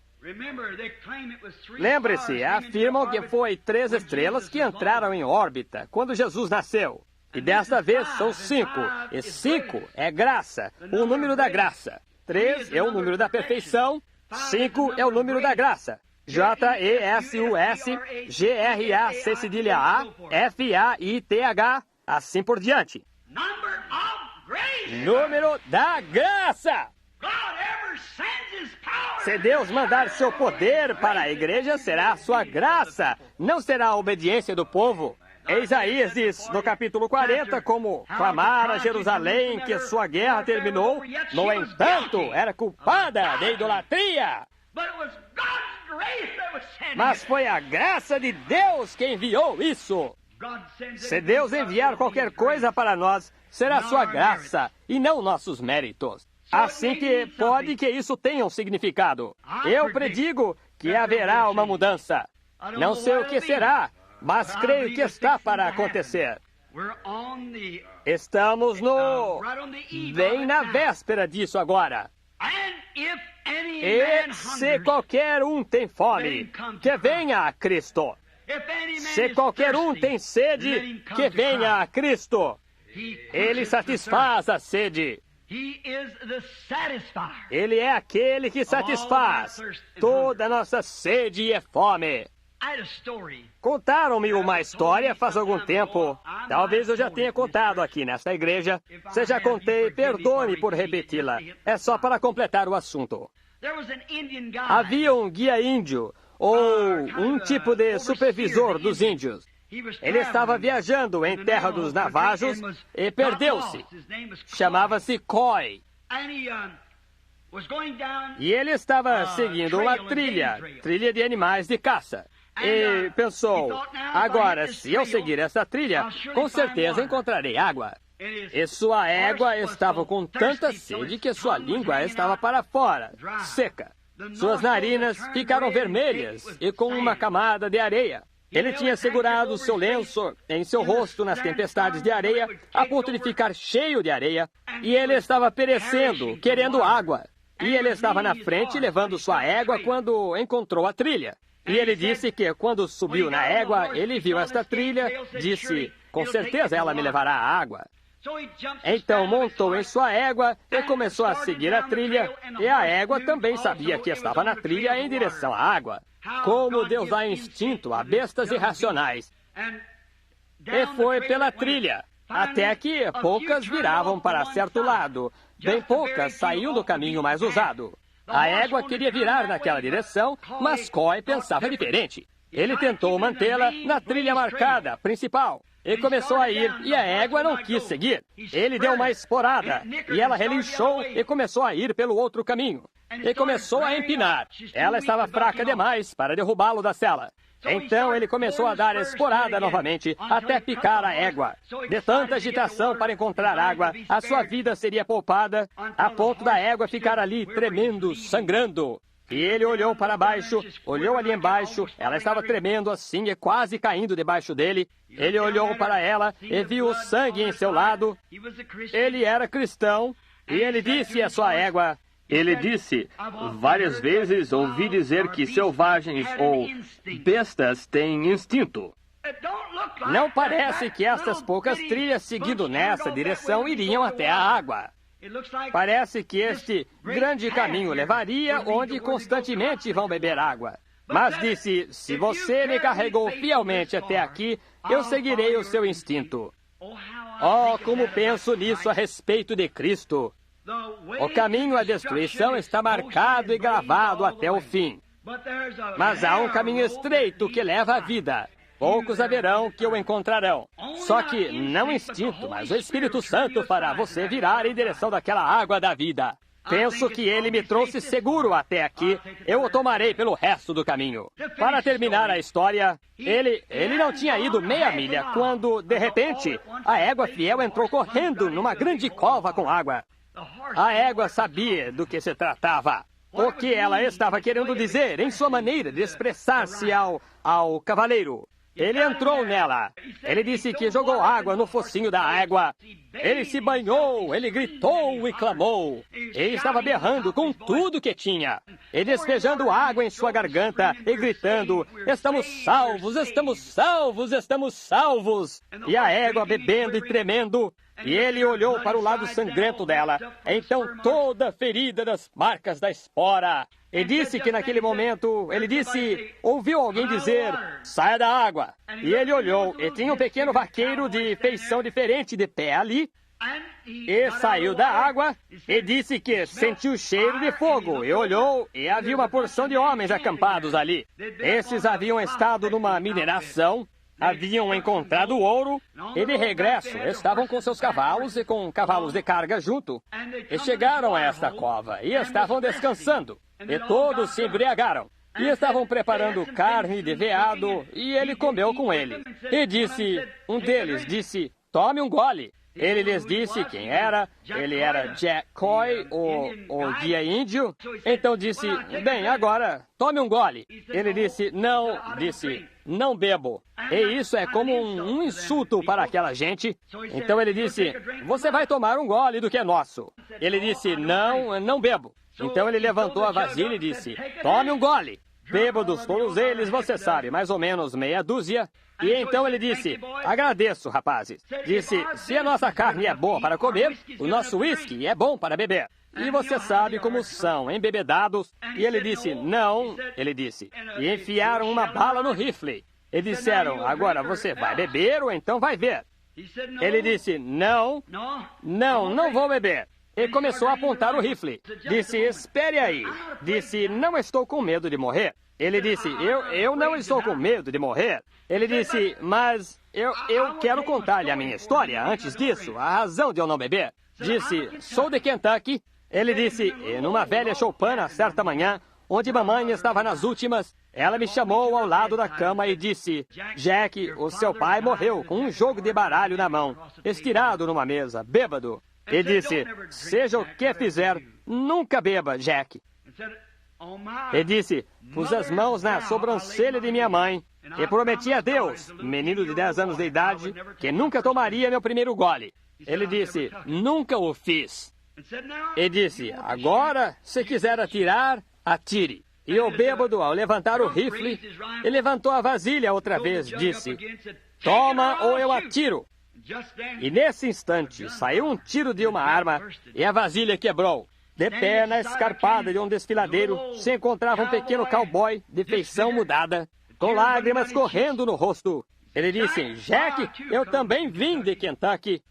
Lembre-se, afirmam que foi 3 estrelas que entraram em órbita quando Jesus nasceu. E desta vez são 5. E 5 é graça, o número da graça. 3 é o número da perfeição, 5 é o número da graça. J-E-S-U-S, G-R-A-C cedilha A, F-A-I-T-H, assim por diante. Número da graça. Se Deus mandar seu poder para a igreja, será a sua graça, não será a obediência do povo. Isaías diz, no capítulo 40, como clamara Jerusalém que sua guerra terminou, no entanto, era culpada de idolatria. Mas foi a graça de Deus que enviou isso. Se Deus enviar qualquer coisa para nós, será sua graça e não nossos méritos. Assim que pode que isso tenha um significado. Eu predigo que haverá uma mudança. Não sei o que será, mas creio que está para acontecer. Estamos bem na véspera disso agora. E se qualquer um tem fome, que venha a Cristo. Se qualquer um tem sede, que venha a Cristo. Ele satisfaz a sede. Ele é aquele que satisfaz toda a nossa sede e fome. Contaram-me uma história faz algum tempo. Talvez eu já tenha contado aqui nesta igreja. Se já contei, perdoe por repeti-la. É só para completar o assunto. Havia um guia índio, ou um tipo de supervisor dos índios. Ele estava viajando em terra dos Navajos e perdeu-se. Chamava-se Coy. E ele estava seguindo uma trilha de animais de caça. E pensou, agora, se eu seguir essa trilha, com certeza encontrarei água. E sua égua estava com tanta sede que sua língua estava para fora, seca. Suas narinas ficaram vermelhas e com uma camada de areia. Ele tinha segurado seu lenço em seu rosto nas tempestades de areia, a ponto de ficar cheio de areia, e ele estava perecendo, querendo água. E ele estava na frente levando sua égua quando encontrou a trilha. E ele disse que quando subiu na égua, ele viu esta trilha, disse, com certeza ela me levará à água. Então montou em sua égua e começou a seguir a trilha, e a égua também sabia que estava na trilha em direção à água. Como Deus dá instinto a bestas irracionais. E foi pela trilha, até que poucas viravam para certo lado, bem poucas saíam do caminho mais usado. A égua queria virar naquela direção, mas Coy pensava diferente. Ele tentou mantê-la na trilha marcada, principal. E começou a ir, e a égua não quis seguir. Ele deu uma esporada, e ela relinchou e começou a ir pelo outro caminho. E começou a empinar. Ela estava fraca demais para derrubá-lo da sela. Então ele começou a dar esporada novamente, até picar a égua. De tanta agitação para encontrar água, a sua vida seria poupada, a ponto da égua ficar ali tremendo, sangrando. E ele olhou para baixo, olhou ali embaixo, ela estava tremendo assim e quase caindo debaixo dele. Ele olhou para ela e viu o sangue em seu lado. Ele era cristão e ele disse à sua égua, ele disse, várias vezes ouvi dizer que selvagens ou bestas têm instinto. Não parece que estas poucas trilhas seguindo nessa direção iriam até a água. Parece que este grande caminho levaria onde constantemente vão beber água. Mas disse, se você me carregou fielmente até aqui, eu seguirei o seu instinto. Oh, como penso nisso a respeito de Cristo. O caminho à destruição está marcado e gravado até o fim. Mas há um caminho estreito que leva à vida. Poucos haverão que o encontrarão. Só que não instinto, mas o Espírito Santo fará você virar em direção daquela água da vida. Penso que ele me trouxe seguro até aqui. Eu o tomarei pelo resto do caminho. Para terminar a história, ele não tinha ido meia milha quando, de repente, a égua fiel entrou correndo numa grande cova com água. A égua sabia do que se tratava. O que ela estava querendo dizer em sua maneira de expressar-se ao cavaleiro. Ele entrou nela. Ele disse que jogou água no focinho da égua. Ele se banhou, ele gritou e clamou. Ele estava berrando com tudo que tinha. E despejando água em sua garganta e gritando, estamos salvos, estamos salvos, estamos salvos. E a égua bebendo e tremendo. E ele olhou para o lado sangrento dela, então toda ferida das marcas da espora. E disse que naquele momento, ouviu alguém dizer, saia da água. E ele olhou, e tinha um pequeno vaqueiro de feição diferente de pé ali. E saiu da água, e disse que sentiu o cheiro de fogo. E olhou, e havia uma porção de homens acampados ali. Esses haviam estado numa mineração. Haviam encontrado ouro e de regresso estavam com seus cavalos e com cavalos de carga junto. E chegaram a esta cova e estavam descansando. E todos se embriagaram. E estavam preparando carne de veado e ele comeu com ele. E um deles disse, tome um gole. Ele lhes disse quem era. Ele era Jack Coy, o guia índio. Então disse, bem, agora, tome um gole. Ele disse, não bebo. E isso é como um insulto para aquela gente. Então ele disse, você vai tomar um gole do que é nosso. Ele disse, não bebo. Então ele levantou a vasilha e disse, tome um gole. Bêbados todos eles, você sabe, mais ou menos meia dúzia. E então ele disse, agradeço, rapazes. Disse, se a nossa carne é boa para comer, o nosso uísque é bom para beber. E você sabe como são, embebedados. E ele disse, não, E enfiaram uma bala no rifle. E disseram, agora você vai beber ou então vai ver. Ele disse, não vou beber. E começou a apontar o rifle. Disse, espere aí. Disse, não estou com medo de morrer. Ele disse, eu não estou com medo de morrer. Ele disse, mas eu quero contar-lhe a minha história antes disso, a razão de eu não beber. Disse, sou de Kentucky. Ele disse, e numa velha choupana, certa manhã, onde mamãe estava nas últimas, Ela me chamou ao lado da cama e disse: Jack, o seu pai morreu com um jogo de baralho na mão, estirado numa mesa, bêbado. E disse: seja o que fizer, nunca beba, Jack. E disse: pus as mãos na sobrancelha de minha mãe e prometi a Deus, menino de 10 anos de idade, que nunca tomaria meu primeiro gole. Ele disse: nunca o fiz. E disse: agora, se quiser atirar, atire. E o bêbado, ao levantar o rifle, ele levantou a vasilha outra vez, disse: toma ou eu atiro. E nesse instante, saiu um tiro de uma arma e a vasilha quebrou. De pé na escarpada de um desfiladeiro, se encontrava um pequeno cowboy de feição mudada, com lágrimas correndo no rosto. Ele disse: Jack, eu também vim de Kentucky.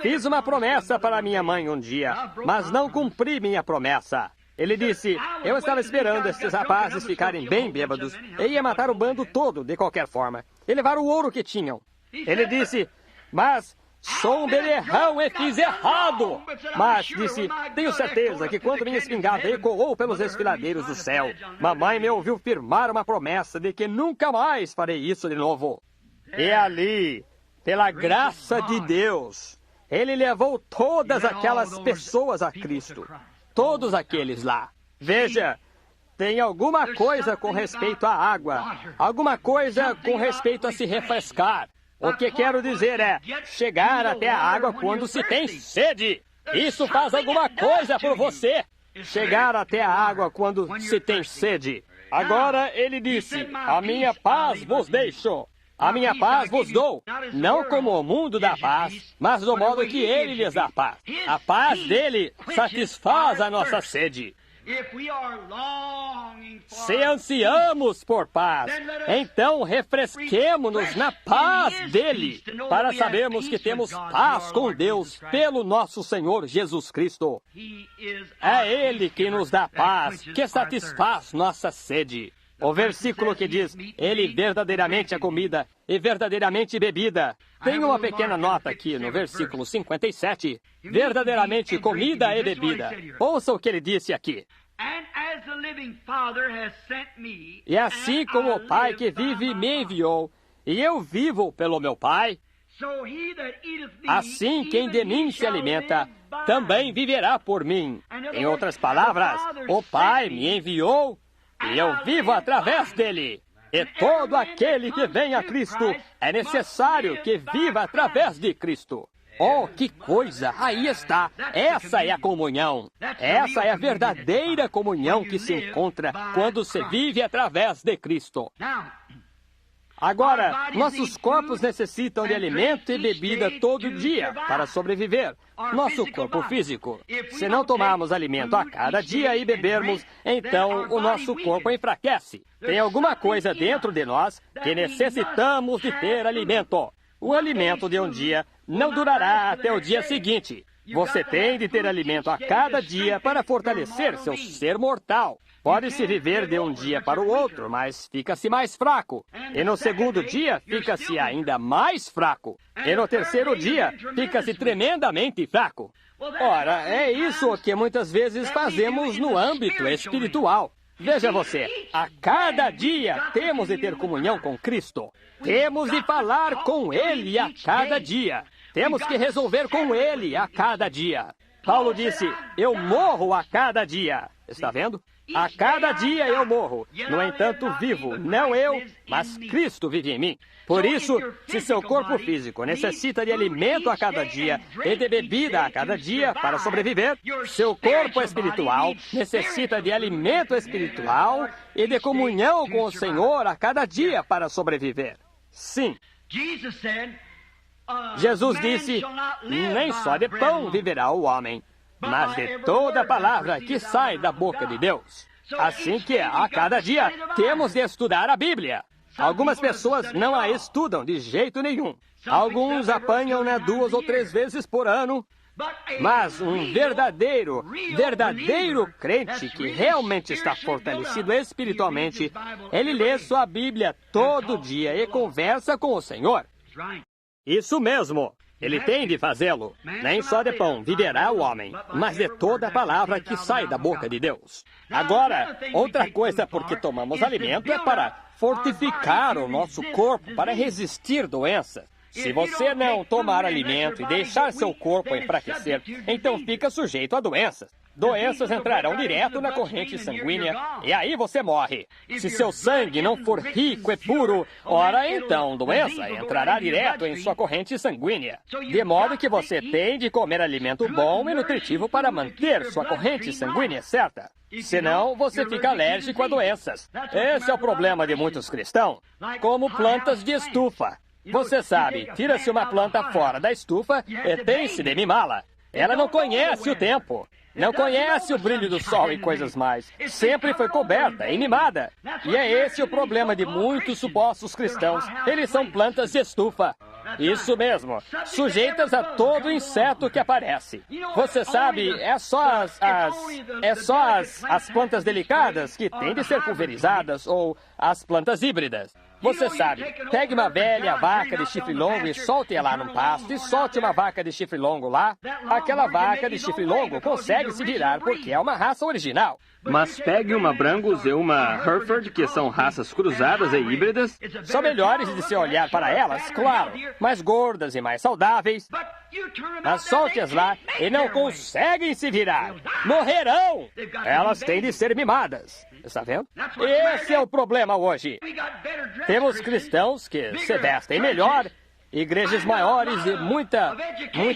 Fiz uma promessa para minha mãe um dia, mas não cumpri minha promessa. Ele disse: eu estava esperando estes rapazes ficarem bem bêbados e ia matar o bando todo, de qualquer forma, e levar o ouro que tinham. Ele disse: mas sou um beberrão e fiz errado. Mas, disse, tenho certeza que quando minha espingarda ecoou pelos desfiladeiros do céu, mamãe me ouviu firmar uma promessa de que nunca mais farei isso de novo. E ali, pela graça de Deus, ele levou todas aquelas pessoas a Cristo. Todos aqueles lá. Veja, tem alguma coisa com respeito à água, alguma coisa com respeito a se refrescar. O que quero dizer é chegar até a água quando se tem sede. Isso faz alguma coisa por você. Chegar até a água quando se tem sede. Agora ele disse: a minha paz vos deixo. A minha paz vos dou, não como o mundo dá paz, mas do modo que ele lhes dá paz. A paz dele satisfaz a nossa sede. Se ansiamos por paz, então refresquemo-nos na paz dele, para sabermos que temos paz com Deus pelo nosso Senhor Jesus Cristo. É Ele que nos dá paz, que satisfaz nossa sede. O versículo que diz: Ele verdadeiramente é comida e verdadeiramente bebida. Tem uma pequena nota aqui no versículo 57. Verdadeiramente comida e bebida. Ouça o que ele disse aqui. E assim como o Pai que vive me enviou, e eu vivo pelo meu Pai, assim quem de mim se alimenta, também viverá por mim. Em outras palavras, o Pai me enviou, e eu vivo através dele. E todo aquele que vem a Cristo é necessário que viva através de Cristo. Oh, que coisa! Aí está! Essa é a comunhão. Essa é a verdadeira comunhão que se encontra quando se vive através de Cristo. Agora, nossos corpos necessitam de alimento e bebida todo dia para sobreviver. Nosso corpo físico. Se não tomarmos alimento a cada dia e bebermos, então o nosso corpo enfraquece. Tem alguma coisa dentro de nós que necessitamos de ter alimento. O alimento de um dia não durará até o dia seguinte. Você tem de ter alimento a cada dia para fortalecer seu ser mortal. Pode-se viver de um dia para o outro, mas fica-se mais fraco. E no segundo dia, fica-se ainda mais fraco. E no terceiro dia, fica-se tremendamente fraco. Ora, é isso que muitas vezes fazemos no âmbito espiritual. Veja você, a cada dia temos de ter comunhão com Cristo. Temos de falar com Ele a cada dia. Temos que resolver com Ele a cada dia. Paulo disse: eu morro a cada dia. Está vendo? A cada dia eu morro. No entanto, vivo, não eu, mas Cristo vive em mim. Por isso, se seu corpo físico necessita de alimento a cada dia e de bebida a cada dia para sobreviver, seu corpo espiritual necessita de alimento espiritual e de comunhão com o Senhor a cada dia para sobreviver. Sim. Jesus disse: nem só de pão viverá o homem, mas de toda palavra que sai da boca de Deus. Assim que, a cada dia, temos de estudar a Bíblia. Algumas pessoas não a estudam de jeito nenhum. Alguns apanham-na 2 ou 3 vezes por ano. Mas um verdadeiro crente que realmente está fortalecido espiritualmente, ele lê sua Bíblia todo dia e conversa com o Senhor. Isso mesmo. Ele tem de fazê-lo. Nem só de pão viverá o homem, mas de toda a palavra que sai da boca de Deus. Agora, outra coisa porque tomamos alimento é para fortificar o nosso corpo, para resistir doenças. Se você não tomar alimento e deixar seu corpo enfraquecer, então fica sujeito a doenças. Doenças entrarão direto na corrente sanguínea e aí você morre. Se seu sangue não for rico e puro, ora então doença entrará direto em sua corrente sanguínea. De modo que você tem de comer alimento bom e nutritivo para manter sua corrente sanguínea certa. Senão, você fica alérgico a doenças. Esse é o problema de muitos cristãos. Como plantas de estufa. Você sabe, tira-se uma planta fora da estufa e tem-se de mimá-la. Ela não conhece o tempo. Não conhece o brilho do sol e coisas mais. Sempre foi coberta e mimada. E é esse o problema de muitos supostos cristãos. Eles são plantas de estufa. Isso mesmo. Sujeitas a todo inseto que aparece. Você sabe, é só as plantas delicadas que têm de ser pulverizadas ou as plantas híbridas. Você sabe, pegue uma velha vaca de chifre longo e solte-a lá no pasto e solte uma vaca de chifre longo lá. Aquela vaca de chifre longo consegue se virar porque é uma raça original. Mas pegue uma Brangus e uma Hereford, que são raças cruzadas e híbridas. São melhores de se olhar para elas, claro, mais gordas e mais saudáveis. Mas solte-as lá e não conseguem se virar. Morrerão! Elas têm de ser mimadas. Está vendo? Esse é o problema hoje. Temos cristãos que se vestem melhor, igrejas maiores e muita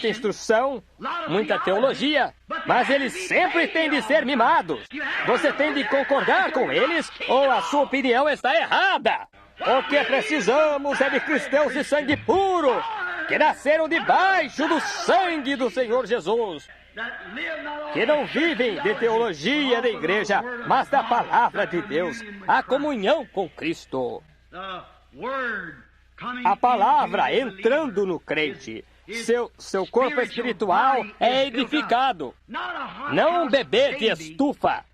instrução, muita teologia, mas eles sempre têm de ser mimados. Você tem de concordar com eles ou a sua opinião está errada. O que precisamos é de cristãos de sangue puro, que nasceram debaixo do sangue do Senhor Jesus, que não vivem de teologia da igreja, mas da palavra de Deus, a comunhão com Cristo. A palavra entrando no crente, seu corpo espiritual é edificado, não um bebê de estufa.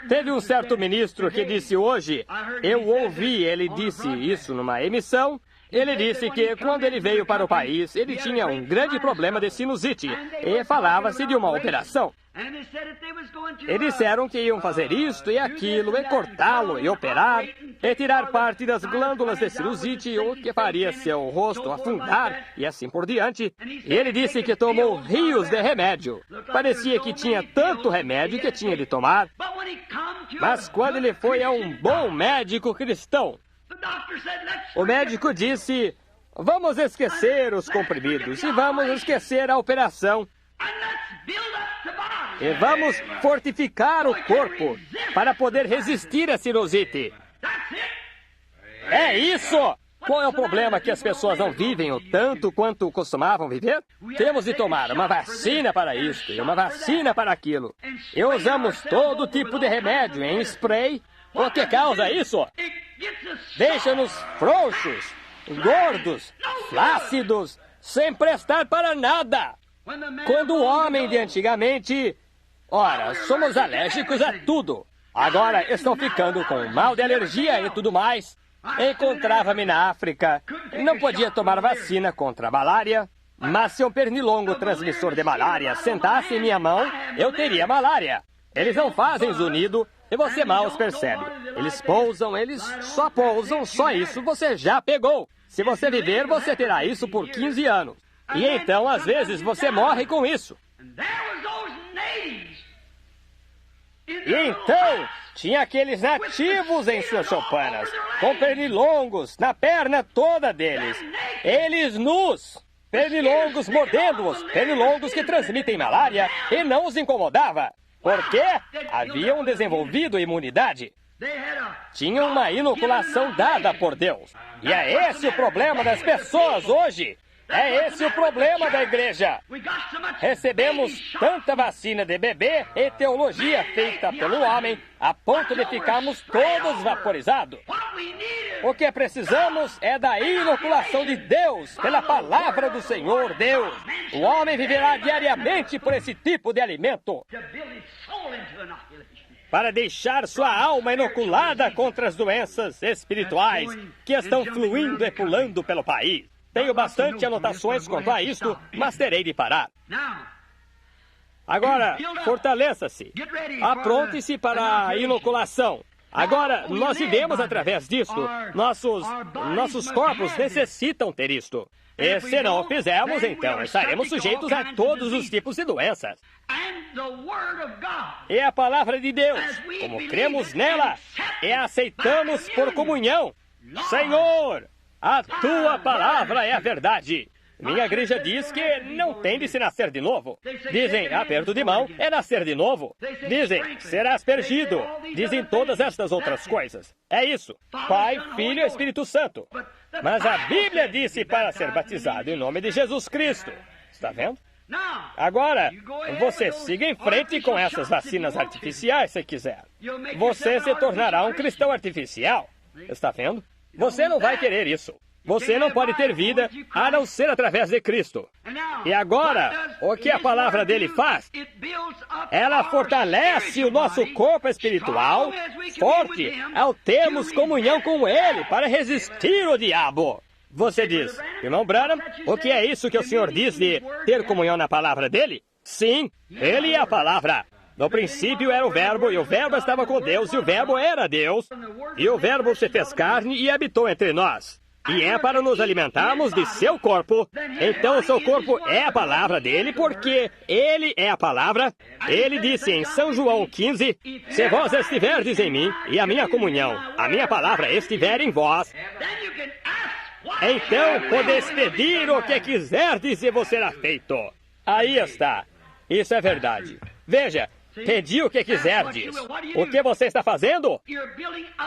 Teve um certo ministro que disse hoje, eu ouvi ele disse isso numa emissão. Ele disse que, quando ele veio para o país, ele tinha um grande problema de sinusite e falava-se de uma operação. E disseram que iam fazer isto e aquilo, e cortá-lo, e operar, e tirar parte das glândulas de sinusite, o que faria seu rosto afundar, e assim por diante. E ele disse que tomou rios de remédio. Parecia que tinha tanto remédio que tinha de tomar. Mas quando ele foi a um bom médico cristão, o médico disse, vamos esquecer os comprimidos e vamos esquecer a operação. E vamos fortificar o corpo para poder resistir à sinusite. É isso! Qual é o problema que as pessoas não vivem o tanto quanto costumavam viver? Temos de tomar uma vacina para isto e uma vacina para aquilo. E usamos todo tipo de remédio em spray. O que causa isso? Deixa-nos frouxos, gordos, flácidos, sem prestar para nada. Quando o homem de antigamente... Ora, somos alérgicos a tudo. Agora estão ficando com mal de alergia e tudo mais. Encontrava-me na África. Não podia tomar vacina contra a malária. Mas se um pernilongo transmissor de malária sentasse em minha mão, eu teria malária. Eles não fazem zunido e você mal os percebe. Eles pousam, eles só pousam, só isso você já pegou. Se você viver, você terá isso por 15 anos. E então, às vezes, você morre com isso. E então, tinha aqueles nativos em suas choupanas, com pernilongos na perna toda deles. Eles nus, pernilongos mordendo-os, pernilongos que transmitem malária e não os incomodava. Por quê? Haviam desenvolvido imunidade. Tinham uma inoculação dada por Deus. E é esse o problema das pessoas hoje. É esse o problema da igreja. Recebemos tanta vacina de bebê e teologia feita pelo homem a ponto de ficarmos todos vaporizados. O que precisamos é da inoculação de Deus pela palavra do Senhor Deus. O homem viverá diariamente por esse tipo de alimento para deixar sua alma inoculada contra as doenças espirituais que estão fluindo e pulando pelo país. Tenho bastante anotações quanto a isto, mas terei de parar. Agora, fortaleça-se. Apronte-se para a inoculação. Agora, nós vivemos através disto. Nossos corpos necessitam ter isto. E se não o fizermos, então estaremos sujeitos a todos os tipos de doenças. E a palavra de Deus, como cremos nela e a aceitamos por comunhão. Senhor, a tua palavra é a verdade. Minha igreja diz que não tem de se nascer de novo. Dizem, aperto de mão é nascer de novo. Dizem, será aspergido. Dizem todas estas outras coisas. É isso. Pai, Filho e Espírito Santo. Mas a Bíblia disse para ser batizado em nome de Jesus Cristo. Está vendo? Agora, você siga em frente com essas vacinas artificiais se quiser. Você se tornará um cristão artificial. Está vendo? Você não vai querer isso. Você não pode ter vida a não ser através de Cristo. E agora, o que a palavra dele faz? Ela fortalece o nosso corpo espiritual forte ao termos comunhão com ele para resistir ao diabo. Você diz, irmão Branham, o que é isso que o Senhor diz de ter comunhão na palavra dele? Sim, ele é a palavra. No princípio era o Verbo, e o Verbo estava com Deus, e o Verbo era Deus. E o Verbo se fez carne e habitou entre nós. E é para nos alimentarmos de seu corpo. Então o seu corpo é a palavra dele, porque ele é a palavra. Ele disse em São João 15, se vós estiverdes em mim, e a minha comunhão, a minha palavra estiver em vós, então podeis pedir o que quiserdes e vos será feito. Aí está. Isso é verdade. Veja, pedi o que quiserdes. O que você está fazendo?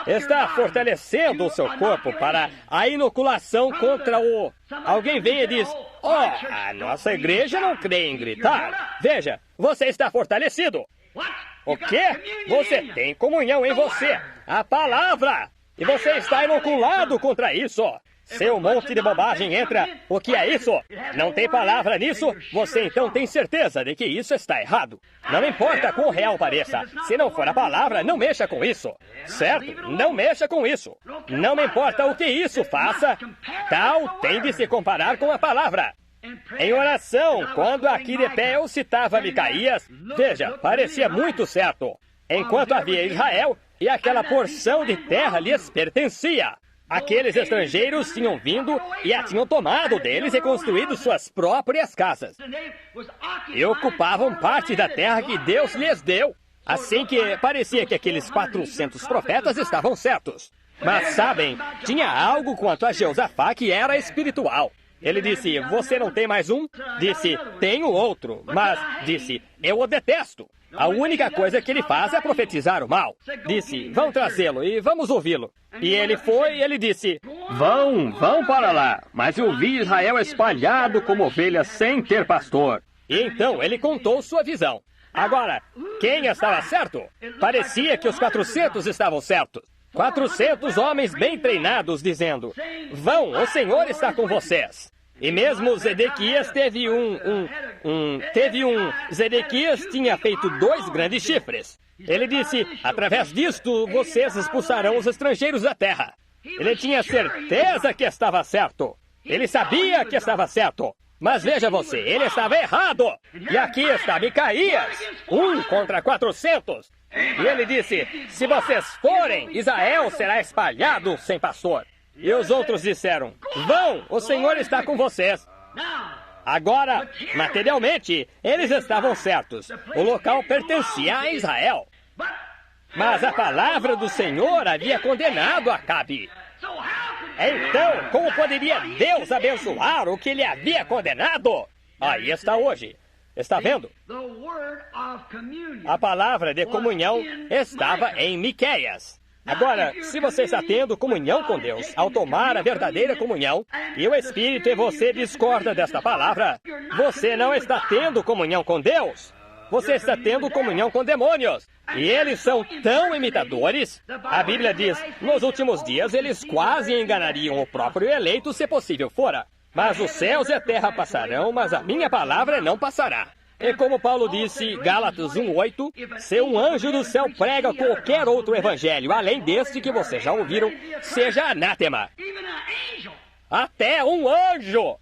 Está fortalecendo o seu corpo para a inoculação contra o... Alguém vem e diz, a nossa igreja não crê em gritar. Veja, você está fortalecido. O quê? Você tem comunhão em você. A palavra. E você está inoculado contra isso. Se um monte de bobagem entra, o que é isso? Não tem palavra nisso? Você então tem certeza de que isso está errado. Não importa quão real pareça. Se não for a palavra, não mexa com isso. Certo? Não mexa com isso. Não me importa o que isso faça. Tal tem de se comparar com a palavra. Em oração, quando aqui de pé eu citava Micaías, veja, parecia muito certo. Enquanto havia Israel, e aquela porção de terra lhes pertencia. Aqueles estrangeiros tinham vindo e a tinham tomado deles e construído suas próprias casas. E ocupavam parte da terra que Deus lhes deu. Assim que parecia que aqueles 400 profetas estavam certos. Mas sabem, tinha algo quanto a Jeosafá que era espiritual. Ele disse, você não tem mais um? Disse, tenho outro. Mas disse, eu o detesto. A única coisa que ele faz é profetizar o mal. Disse, vão trazê-lo e vamos ouvi-lo. E ele foi e ele disse, vão para lá. Mas eu vi Israel espalhado como ovelhas sem ter pastor. E então ele contou sua visão. Agora, quem estava certo? Parecia que os 400 estavam certos. 400 homens bem treinados dizendo, vão, o Senhor está com vocês. E mesmo Zedequias Zedequias tinha feito 2 grandes chifres. Ele disse, através disto, vocês expulsarão os estrangeiros da terra. Ele tinha certeza que estava certo. Ele sabia que estava certo. Mas veja você, ele estava errado. E aqui está Micaías, 1 contra 400. E ele disse, se vocês forem, Israel será espalhado sem pastor. E os outros disseram, vão, o Senhor está com vocês. Agora, materialmente, eles estavam certos. O local pertencia a Israel. Mas a palavra do Senhor havia condenado Acabe. Então, como poderia Deus abençoar o que ele havia condenado? Aí está hoje. Está vendo? A palavra de comunhão estava em Miqueias. Agora, se você está tendo comunhão com Deus, ao tomar a verdadeira comunhão, e o Espírito e você discorda desta palavra, você não está tendo comunhão com Deus. Você está tendo comunhão com demônios. E eles são tão imitadores. A Bíblia diz, nos últimos dias eles quase enganariam o próprio eleito, se possível fora. Mas os céus e a terra passarão, mas a minha palavra não passará. E como Paulo disse, Gálatas 1:8, se um anjo do céu prega qualquer outro evangelho, além deste que vocês já ouviram, seja anátema. Até um anjo!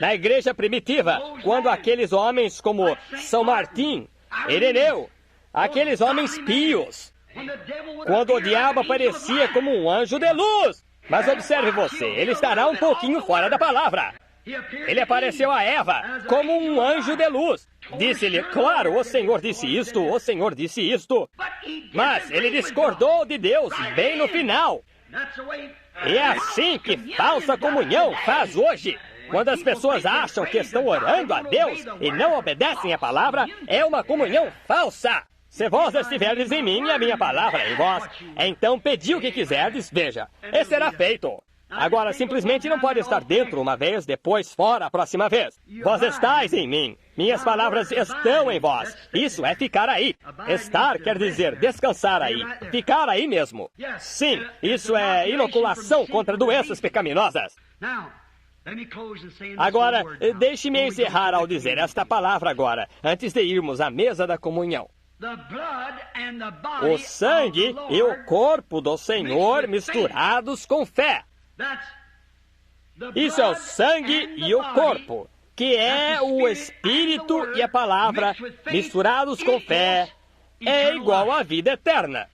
Na igreja primitiva, quando aqueles homens como São Martim, Ireneu, aqueles homens pios, quando o diabo aparecia como um anjo de luz. Mas observe você, ele estará um pouquinho fora da palavra. Ele apareceu a Eva como um anjo de luz. Disse-lhe, claro, o Senhor disse isto, o Senhor disse isto. Mas ele discordou de Deus bem no final. E é assim que falsa comunhão faz hoje. Quando as pessoas acham que estão orando a Deus e não obedecem à palavra, é uma comunhão falsa. Se vós estiverdes em mim e a minha palavra em vós, então pedi o que quiserdes, veja, e será feito. Agora, simplesmente não pode estar dentro uma vez, depois fora a próxima vez. Vós estáis em mim, minhas palavras estão em vós. Isso é ficar aí. Estar quer dizer descansar aí, ficar aí mesmo. Sim, isso é inoculação contra doenças pecaminosas. Agora, deixe-me encerrar ao dizer esta palavra agora, antes de irmos à mesa da comunhão. O sangue e o corpo do Senhor misturados com fé. Isso é o sangue e o corpo, que é o Espírito e a palavra misturados com fé, é igual à vida eterna.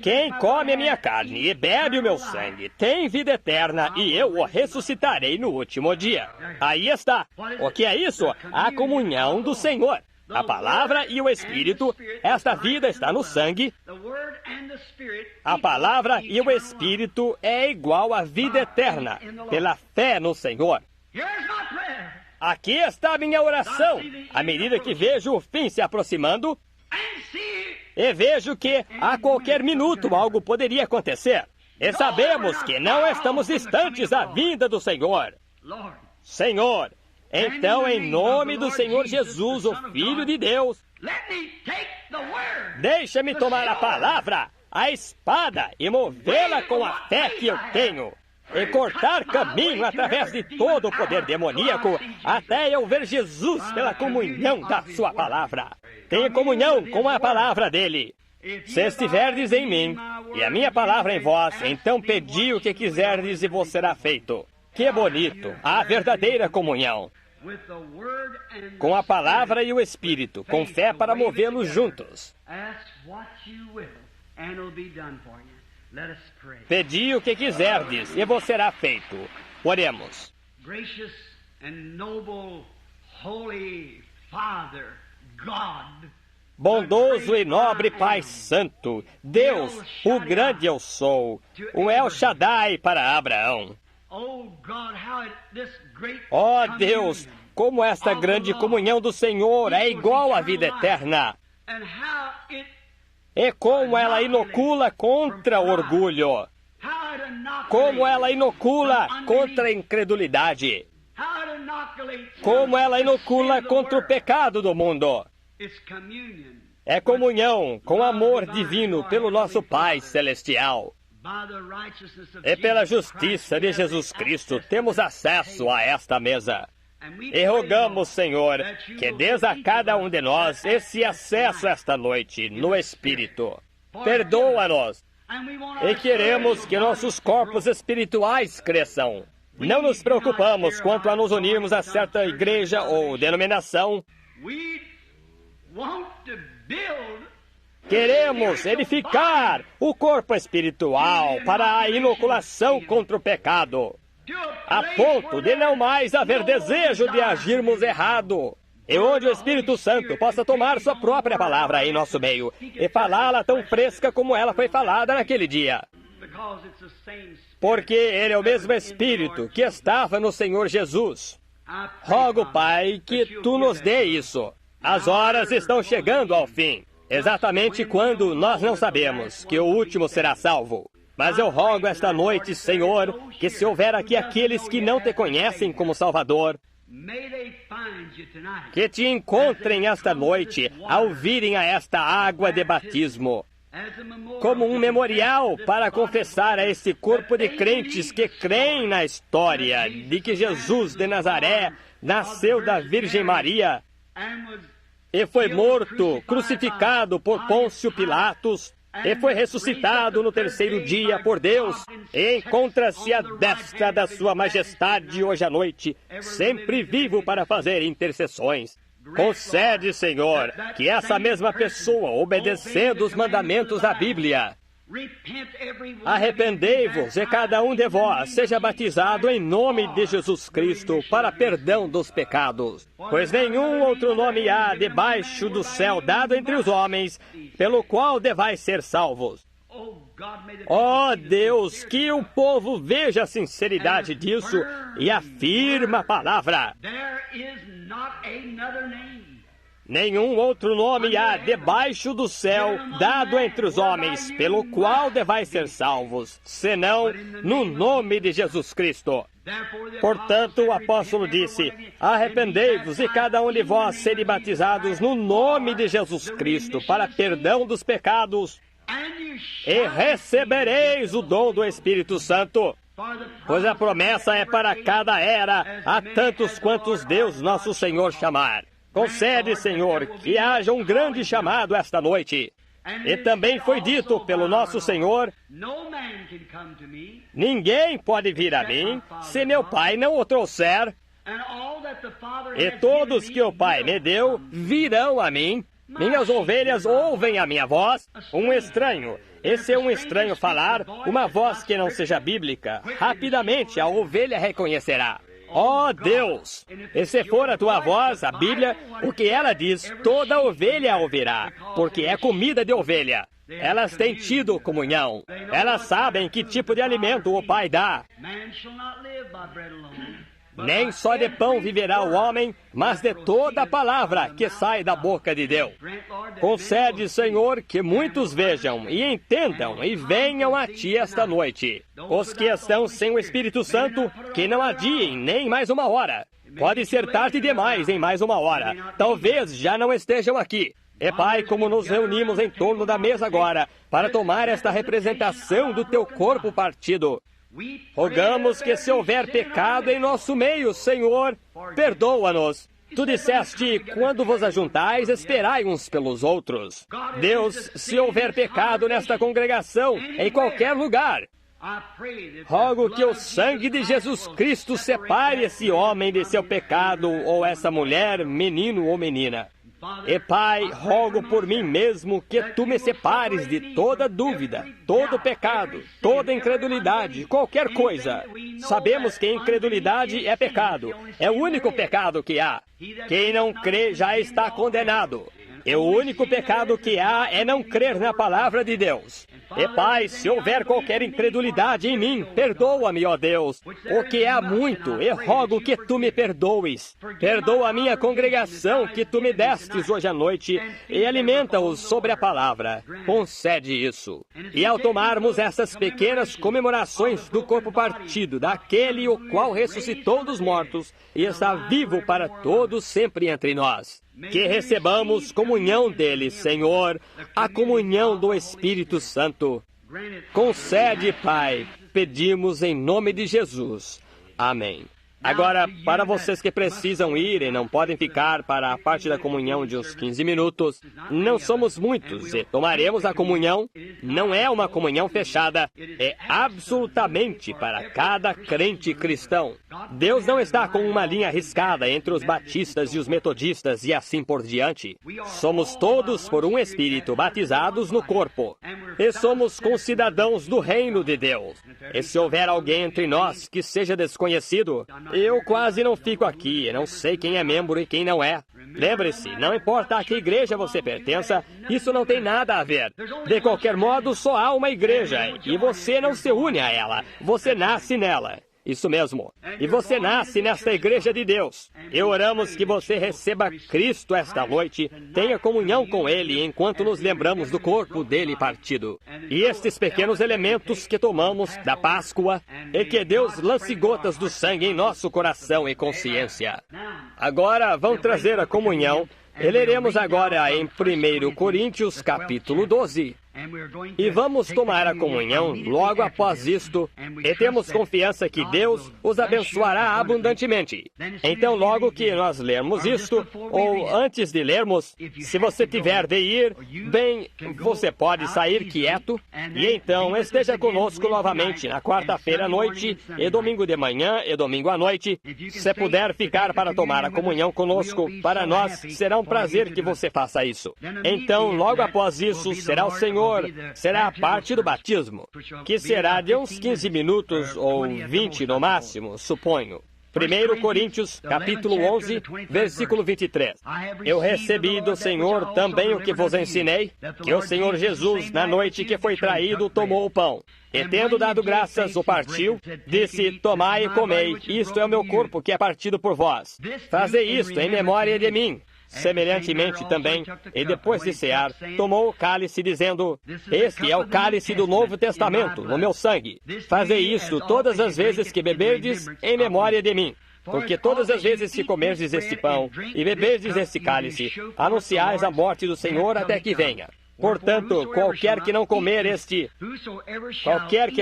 Quem come a minha carne e bebe o meu sangue tem vida eterna e eu o ressuscitarei no último dia. Aí está. O que é isso? A comunhão do Senhor. A palavra e o Espírito, esta vida está no sangue. A palavra e o Espírito é igual à vida eterna, pela fé no Senhor. Aqui está a minha oração, à medida que vejo o fim se aproximando, e vejo que a qualquer minuto algo poderia acontecer. E sabemos que não estamos distantes da vinda do Senhor. Senhor, então, em nome do Senhor Jesus, o Filho de Deus, deixa-me tomar a palavra, a espada, e movê-la com a fé que eu tenho, e cortar caminho através de todo o poder demoníaco, até eu ver Jesus pela comunhão da sua palavra. Tenha comunhão com a palavra dele. Se estiverdes em mim, e a minha palavra em vós, então pedi o que quiserdes e vos será feito. Que bonito, a verdadeira comunhão. Com a palavra e o Espírito, com fé para movê-los juntos. Pedi o que quiserdes e vos será feito. Oremos. Bondoso e nobre Pai Santo, Deus, o grande eu sou, o El Shaddai para Abraão. Ó Deus, como esta grande comunhão do Senhor é igual à vida eterna. E como ela inocula contra o orgulho. Como ela inocula contra a incredulidade. Como ela inocula contra o pecado do mundo. É comunhão com amor divino pelo nosso Pai Celestial. E pela justiça de Jesus Cristo temos acesso a esta mesa. E rogamos, Senhor, que dês a cada um de nós esse acesso esta noite no Espírito. Perdoa-nos. E queremos que nossos corpos espirituais cresçam. Não nos preocupamos quanto a nos unirmos a certa igreja ou denominação. Queremos edificar o corpo espiritual para a inoculação contra o pecado, a ponto de não mais haver desejo de agirmos errado, e onde o Espírito Santo possa tomar sua própria palavra em nosso meio e falá-la tão fresca como ela foi falada naquele dia. Porque Ele é o mesmo Espírito que estava no Senhor Jesus. Rogo, Pai, que Tu nos dê isso. As horas estão chegando ao fim. Exatamente quando nós não sabemos que o último será salvo. Mas eu rogo esta noite, Senhor, que se houver aqui aqueles que não Te conhecem como Salvador, que Te encontrem esta noite ao virem a esta água de batismo, como um memorial para confessar a esse corpo de crentes que creem na história de que Jesus de Nazaré nasceu da Virgem Maria e foi morto, crucificado por Pôncio Pilatos, e foi ressuscitado no terceiro dia por Deus, e encontra-se à destra da sua majestade hoje à noite, sempre vivo para fazer intercessões. Concede, Senhor, que essa mesma pessoa, obedecendo os mandamentos da Bíblia, arrependei-vos e cada um de vós seja batizado em nome de Jesus Cristo para perdão dos pecados. Pois nenhum outro nome há debaixo do céu dado entre os homens, pelo qual devais ser salvos. Ó Deus, que o povo veja a sinceridade disso e afirma a palavra. Nenhum outro nome há debaixo do céu dado entre os homens, pelo qual devais ser salvos, senão no nome de Jesus Cristo. Portanto, o apóstolo disse: arrependei-vos e cada um de vós serem batizados no nome de Jesus Cristo para perdão dos pecados, e recebereis o dom do Espírito Santo. Pois a promessa é para cada era, a tantos quantos Deus nosso Senhor chamar. Concede, Senhor, que haja um grande chamado esta noite. E também foi dito pelo nosso Senhor: ninguém pode vir a mim se meu Pai não o trouxer. E todos que o Pai me deu virão a mim. Minhas ovelhas ouvem a minha voz. Um estranho, esse é um estranho falar, uma voz que não seja bíblica, rapidamente a ovelha reconhecerá. Ó Deus! E se for a tua voz, a Bíblia, o que ela diz, toda ovelha a ouvirá, porque é comida de ovelha. Elas têm tido comunhão. Elas sabem que tipo de alimento o Pai dá. Nem só de pão viverá o homem, mas de toda a palavra que sai da boca de Deus. Concede, Senhor, que muitos vejam e entendam e venham a Ti esta noite. Os que estão sem o Espírito Santo, que não adiem nem mais uma hora. Pode ser tarde demais em mais uma hora. Talvez já não estejam aqui. E Pai, como nos reunimos em torno da mesa agora, para tomar esta representação do Teu corpo partido, rogamos que se houver pecado em nosso meio, Senhor, perdoa-nos. Tu disseste, quando vos ajuntais, esperai uns pelos outros. Deus, se houver pecado nesta congregação, em qualquer lugar, rogo que o sangue de Jesus Cristo separe esse homem de seu pecado, ou essa mulher, menino ou menina. E Pai, rogo por mim mesmo que Tu me separes de toda dúvida, todo pecado, toda incredulidade, qualquer coisa. Sabemos que incredulidade é pecado, é o único pecado que há. Quem não crê já está condenado. E o único pecado que há é não crer na palavra de Deus. E Pai, se houver qualquer incredulidade em mim, perdoa-me, ó Deus, o que há muito, e rogo que Tu me perdoes. Perdoa a minha congregação que Tu me destes hoje à noite, e alimenta-os sobre a palavra. Concede isso. E ao tomarmos essas pequenas comemorações do corpo partido, daquele o qual ressuscitou dos mortos, e está vivo para todos sempre entre nós, que recebamos comunhão dele, Senhor, a comunhão do Espírito Santo. Concede, Pai, pedimos em nome de Jesus. Amém. Agora, para vocês que precisam ir e não podem ficar para a parte da comunhão de uns 15 minutos, não somos muitos e tomaremos a comunhão. Não é uma comunhão fechada, é absolutamente para cada crente cristão. Deus não está com uma linha riscada entre os batistas e os metodistas e assim por diante. Somos todos, por um Espírito, batizados no corpo. E somos concidadãos do reino de Deus. E se houver alguém entre nós que seja desconhecido, eu quase não fico aqui, não sei quem é membro e quem não é. Lembre-se, não importa a que igreja você pertença, isso não tem nada a ver. De qualquer modo, só há uma igreja, e você não se une a ela, você nasce nela. Isso mesmo. E você nasce nesta igreja de Deus. E oramos que você receba Cristo esta noite, tenha comunhão com Ele enquanto nos lembramos do corpo dele partido. E estes pequenos elementos que tomamos da Páscoa, e que Deus lance gotas do sangue em nosso coração e consciência. Agora vão trazer a comunhão. E leremos agora em 1 Coríntios capítulo 12. E vamos tomar a comunhão logo após isto, e temos confiança que Deus os abençoará abundantemente. Então, logo que nós lermos isto, ou antes de lermos, se você tiver de ir, bem, você pode sair quieto, e então esteja conosco novamente na quarta-feira à noite, e domingo de manhã, e domingo à noite. Se puder ficar para tomar a comunhão conosco, para nós será um prazer que você faça isso. Então, logo após isso, será o Senhor, será a parte do batismo, que será de uns 15 minutos ou 20 no máximo, suponho. 1 Coríntios, capítulo 11, versículo 23. Eu recebi do Senhor também o que vos ensinei, que o Senhor Jesus, na noite que foi traído, tomou o pão. E tendo dado graças, o partiu, disse, tomai e comei, isto é o meu corpo que é partido por vós. Fazei isto em memória de mim. Semelhantemente também, e depois de cear, tomou o cálice, dizendo, este é o cálice do Novo Testamento, no meu sangue. Fazei isto todas as vezes que beberdes, em memória de mim. Porque todas as vezes que comerdes este pão e beberdes este cálice, anunciais a morte do Senhor até que venha. Portanto, qualquer que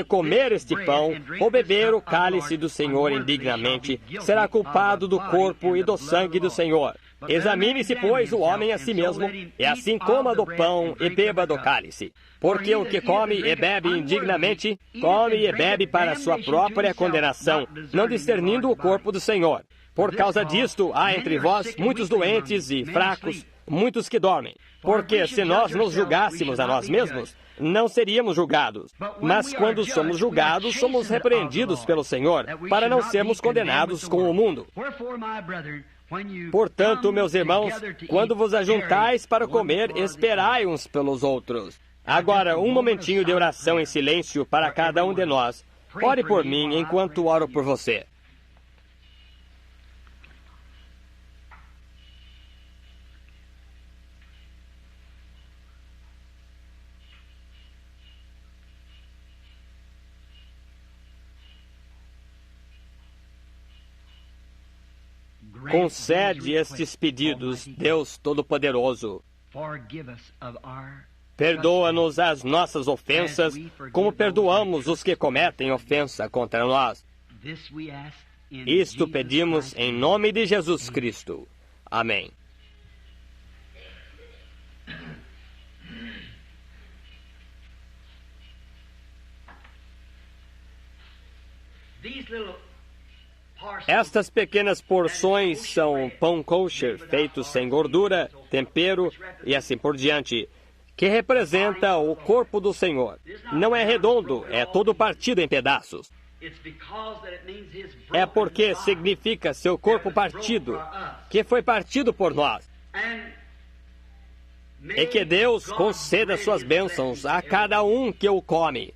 comer este pão ou beber o cálice do Senhor indignamente, será culpado do corpo e do sangue do Senhor. Examine-se, pois, o homem a si mesmo, e assim coma do pão e beba do cálice. Porque o que come e bebe indignamente, come e bebe para sua própria condenação, não discernindo o corpo do Senhor. Por causa disto, há entre vós muitos doentes e fracos, muitos que dormem. Porque se nós nos julgássemos a nós mesmos, não seríamos julgados. Mas quando somos julgados, somos repreendidos pelo Senhor, para não sermos condenados com o mundo. Portanto, meus irmãos, quando vos ajuntais para comer, esperai uns pelos outros. Agora, um momentinho de oração em silêncio para cada um de nós. Ore por mim enquanto oro por você. Concede estes pedidos, Deus Todo-Poderoso. Perdoa-nos as nossas ofensas, como perdoamos os que cometem ofensa contra nós. Isto pedimos em nome de Jesus Cristo. Amém. Estas pequenas porções são pão kosher, feito sem gordura, tempero e assim por diante, que representa o corpo do Senhor. Não é redondo, é todo partido em pedaços. É porque significa seu corpo partido, que foi partido por nós. E que Deus conceda suas bênçãos a cada um que o come.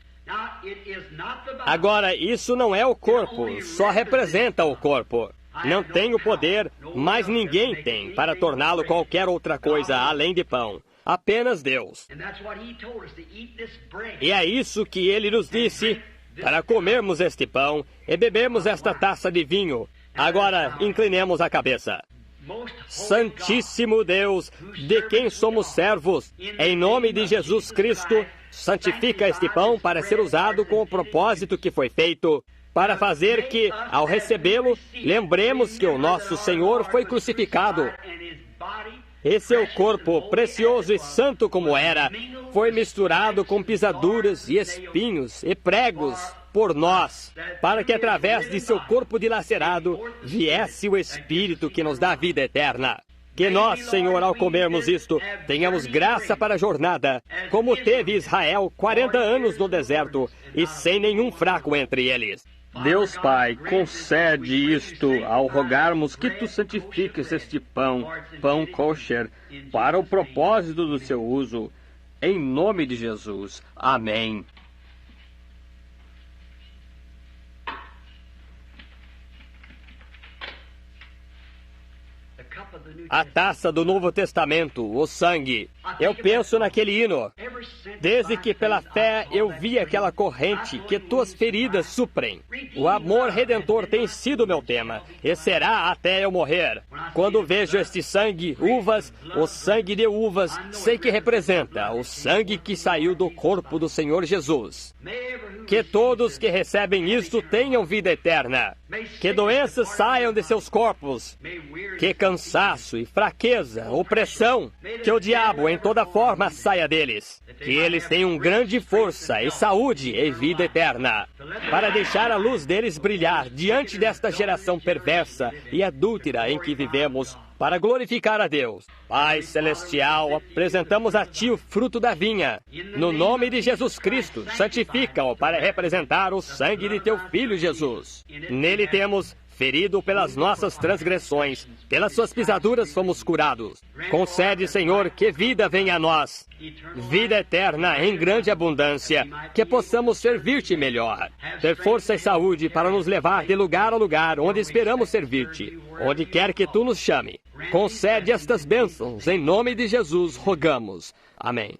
Agora, isso não é o corpo, só representa o corpo. Não tem o poder, mas ninguém tem, para torná-lo qualquer outra coisa além de pão. Apenas Deus. E é isso que Ele nos disse, para comermos este pão e bebermos esta taça de vinho. Agora, inclinemos a cabeça. Santíssimo Deus, de quem somos servos, em nome de Jesus Cristo, santifica este pão para ser usado com o propósito que foi feito, para fazer que, ao recebê-lo, lembremos que o nosso Senhor foi crucificado. E seu corpo, precioso e santo como era, foi misturado com pisaduras e espinhos e pregos por nós, para que através de seu corpo dilacerado viesse o Espírito que nos dá vida eterna. Que nós, Senhor, ao comermos isto, tenhamos graça para a jornada, como teve Israel 40 anos no deserto, e sem nenhum fraco entre eles. Deus Pai, concede isto ao rogarmos que Tu santifiques este pão kosher, para o propósito do seu uso, em nome de Jesus. Amém. A taça do Novo Testamento, o sangue. Eu penso naquele hino. Desde que pela fé eu vi aquela corrente que tuas feridas suprem. O amor redentor tem sido meu tema, e será até eu morrer. Quando vejo este sangue, uvas, o sangue de uvas, sei que representa o sangue que saiu do corpo do Senhor Jesus. Que todos que recebem isto tenham vida eterna. Que doenças saiam de seus corpos. Que cansaço e fraqueza, opressão, que o diabo em toda forma saia deles. Que eles tenham grande força e saúde e vida eterna, para deixar a luz deles brilhar diante desta geração perversa e adúltera em que vivemos, para glorificar a Deus. Pai Celestial, apresentamos a Ti o fruto da vinha. No nome de Jesus Cristo, santifica-o para representar o sangue de Teu Filho Jesus. Nele temos ferido pelas nossas transgressões, pelas suas pisaduras fomos curados. Concede, Senhor, que vida venha a nós, vida eterna em grande abundância, que possamos servir-te melhor. Ter força e saúde para nos levar de lugar a lugar onde esperamos servir-te, onde quer que tu nos chame. Concede estas bênçãos, em nome de Jesus rogamos. Amém.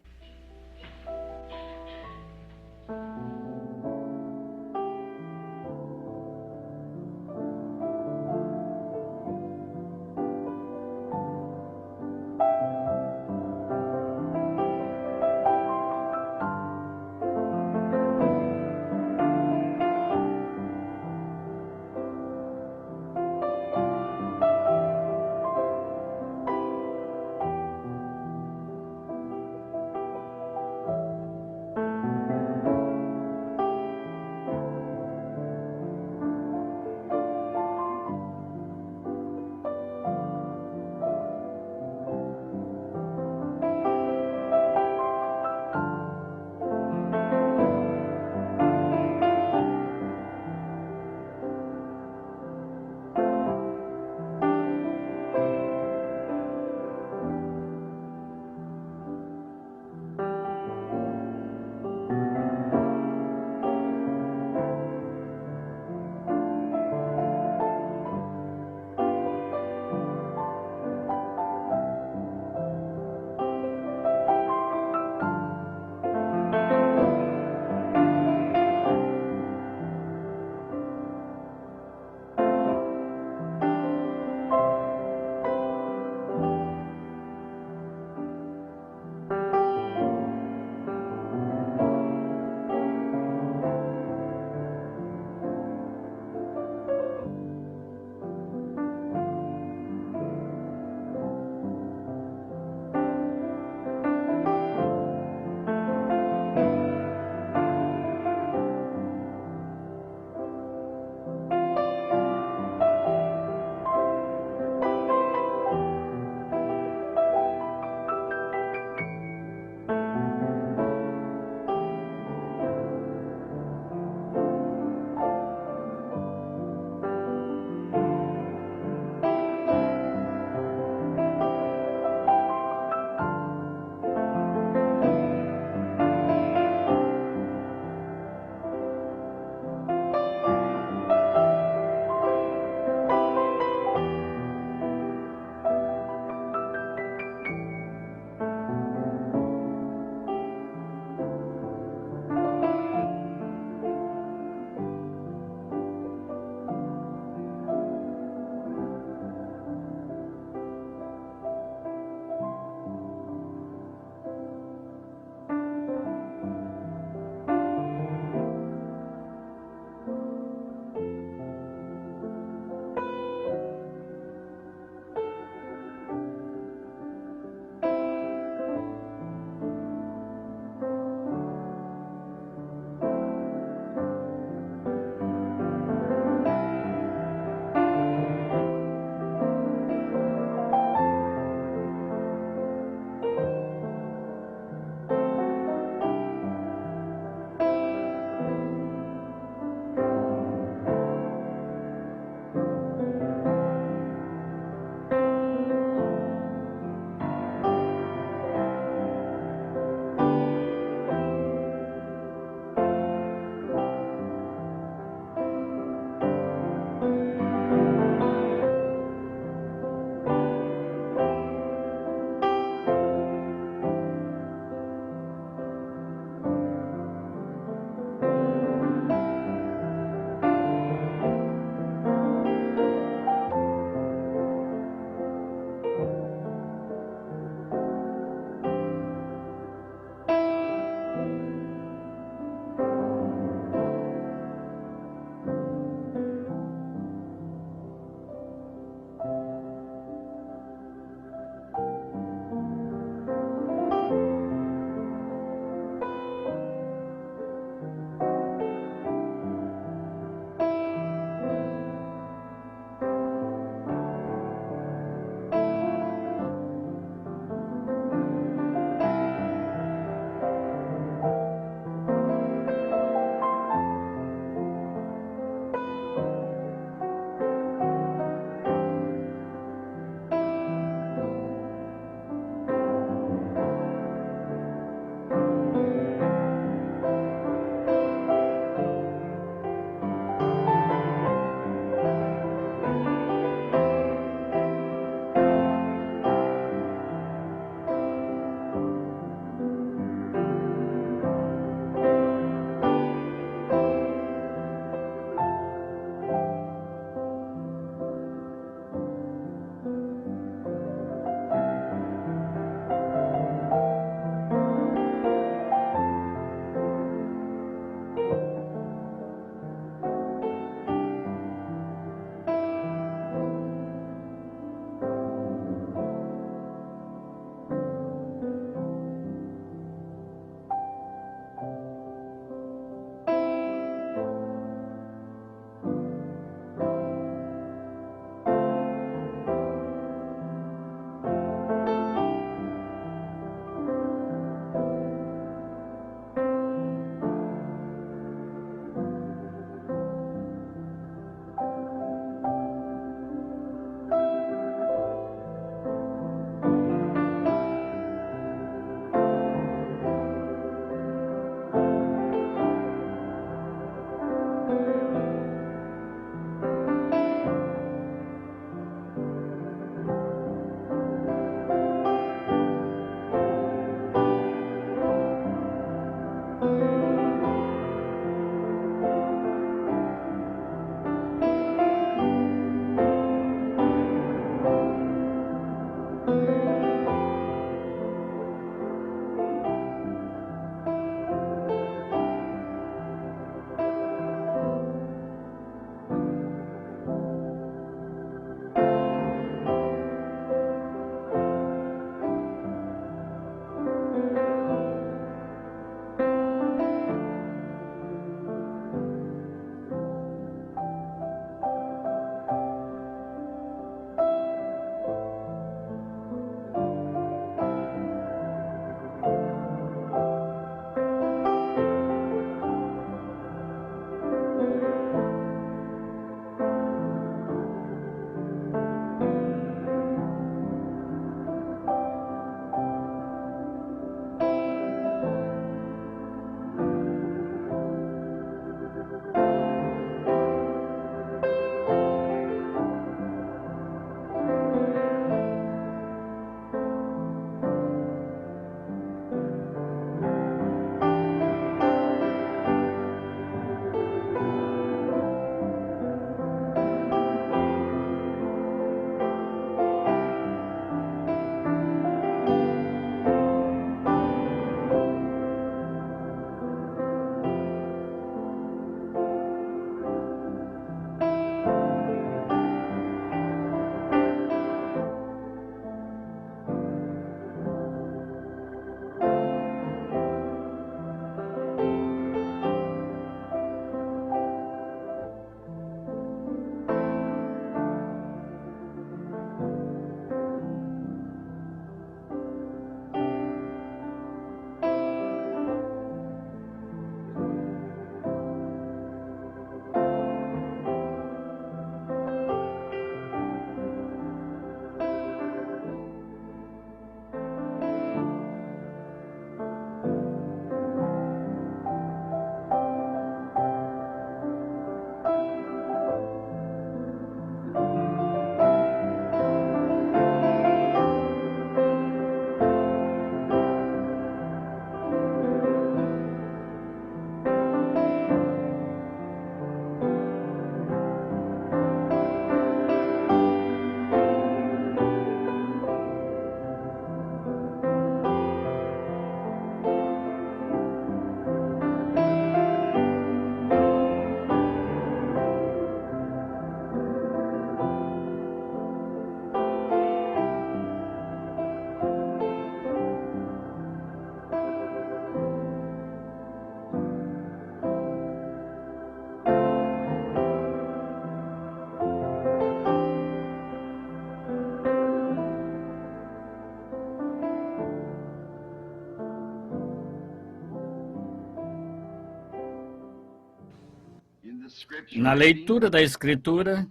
Na leitura da Escritura,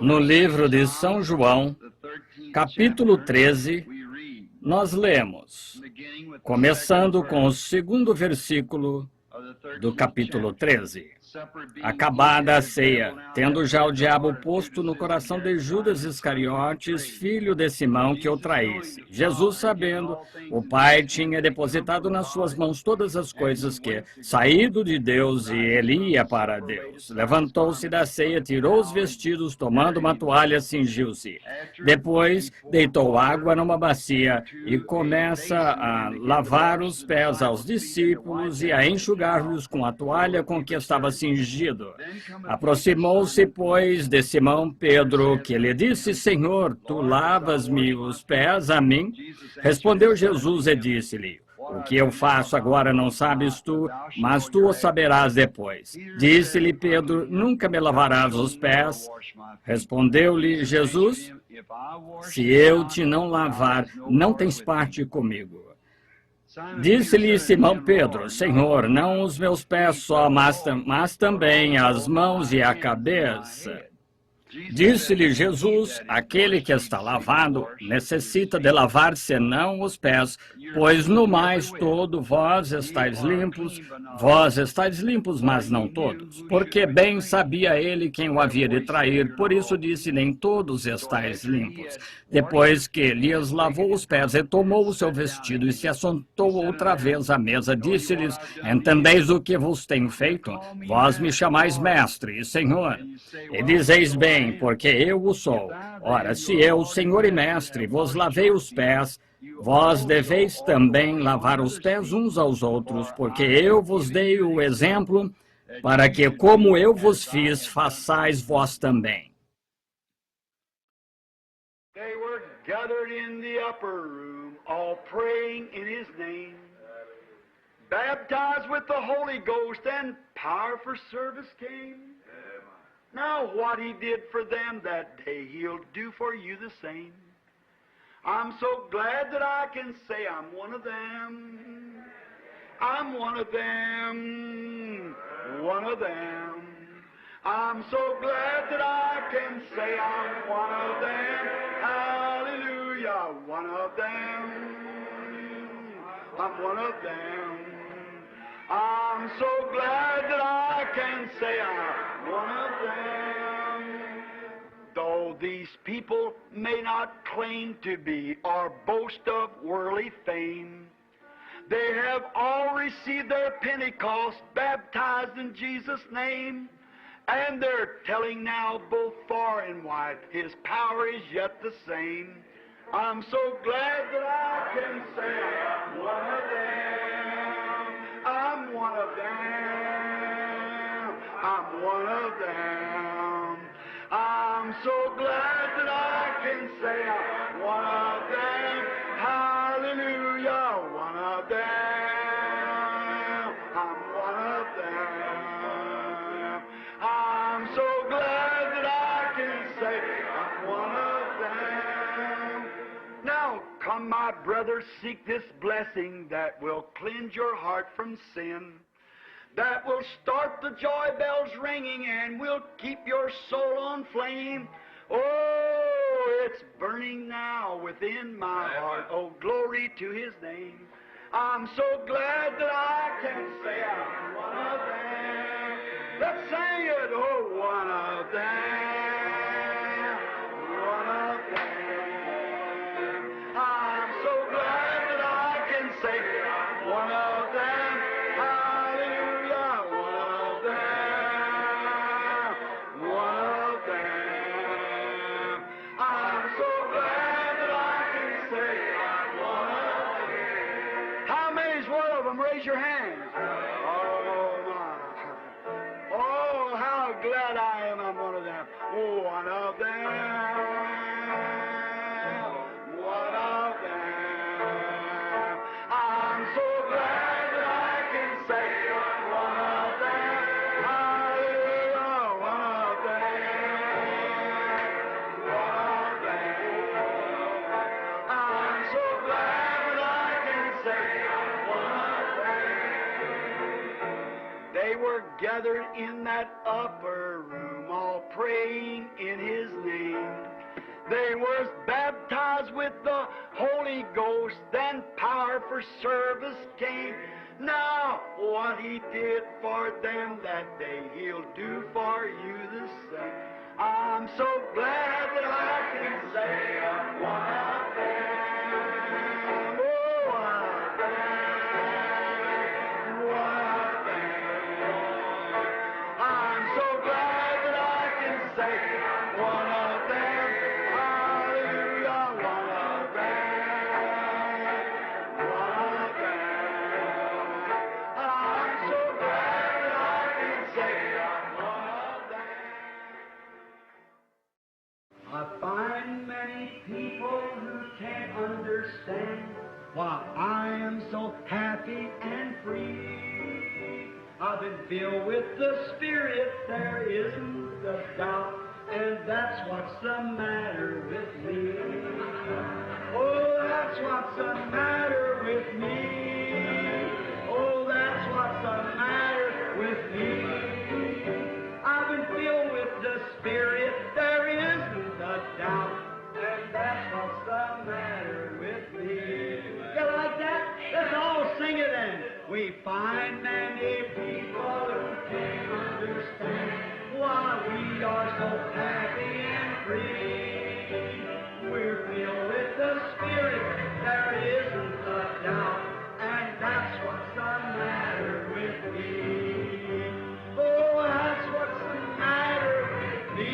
no livro de São João, capítulo 13, nós lemos, começando com o segundo versículo do capítulo 13. Acabada a ceia, tendo já o diabo posto no coração de Judas Iscariotes, filho de Simão, que o traísse. Jesus, sabendo, o Pai tinha depositado nas suas mãos todas as coisas que, saído de Deus, e ele ia para Deus. Levantou-se da ceia, tirou os vestidos, tomando uma toalha, cingiu-se. Depois, deitou água numa bacia e começa a lavar os pés aos discípulos e a enxugar-lhes com a toalha com que estava cingido. Aproximou-se, pois, de Simão Pedro, que lhe disse: Senhor, tu lavas-me os pés a mim? Respondeu Jesus e disse-lhe: O que eu faço agora não sabes tu, mas tu o saberás depois. Disse-lhe Pedro: Nunca me lavarás os pés? Respondeu-lhe Jesus: Se eu te não lavar, não tens parte comigo. Disse-lhe Simão Pedro: Senhor, não os meus pés só, mas também as mãos e a cabeça. Disse-lhe Jesus: Aquele que está lavado necessita de lavar senão os pés, pois no mais todo vós estáis limpos, mas não todos. Porque bem sabia ele quem o havia de trair, por isso disse: Nem todos estáis limpos. Depois que lhes lavou os pés, e tomou o seu vestido e se assentou outra vez à mesa, disse-lhes: Entendeis o que vos tenho feito? Vós me chamais mestre e Senhor, e dizeis bem, porque eu o sou. Ora, se eu, Senhor e Mestre, vos lavei os pés, vós deveis também lavar os pés uns aos outros, porque eu vos dei o exemplo, para que, como eu vos fiz, façais vós também. They were gathered in the upper room, all praying in his name, baptized with the Holy Ghost, and power for service came. Now what he did for them that day, he'll do for you the same. I'm so glad that I can say I'm one of them. I'm one of them. One of them. I'm so glad that I can say I'm one of them. Hallelujah, one of them. I'm one of them. I'm so glad that I can say I'm one of them. Though these people may not claim to be or boast of worldly fame, they have all received their Pentecost, baptized in Jesus' name, and they're telling now both far and wide, His power is yet the same. I'm so glad that I can say I'm one of them. I'm one of them. I'm one of them. I'm so glad that I can say I'm one of them. Hallelujah, one of them. I'm one of them. I'm so glad that I can say I'm one of them. Now, come, my brothers, seek this blessing that will cleanse your heart from sin, that will start the joy bells ringing and will keep your soul on flame. Oh, it's burning now within my heart. Oh, glory to His name. I'm so glad that I can say I'm one of them. Let's sing it. Oh, one of them. One of them. I'm so glad that I can say I'm one of them. Hallelujah. One of them. One of them. I'm so glad that I can say I'm one of them. How many's one of them? Raise your hands. Oh, my. Oh, how glad I am I'm one of them. One of them. One of them. I'm so glad that I can say I'm one of them. Hallelujah, one of them. One of them. I'm so glad that I can say I'm one of them. They were gathered gathered in that upper room, all praying in His name. They was baptized with the Holy Ghost, then power for service came. Now, what He did for them that day, He'll do for you the same. I'm so glad that I can say I'm one of them. Oh, I'm glad, one of them. I'm so glad that I can say I'm one of them. Hallelujah, one of them. One of them. I'm so glad that I can say I'm one of them. I find many people who can't understand why I am so happy and free. I've been filled with the Spirit, there isn't a doubt, and that's what's the matter with me. Oh, that's what's the matter with me. Oh, that's what's the matter with me. I've been filled with the Spirit, there isn't a doubt, and that's what's the matter with me. You like that? Let's all sing it then. We find many people who can't understand why we are so happy and free. We're filled with the Spirit, there isn't a doubt, and that's what's the matter with me. Oh, that's what's the matter with me.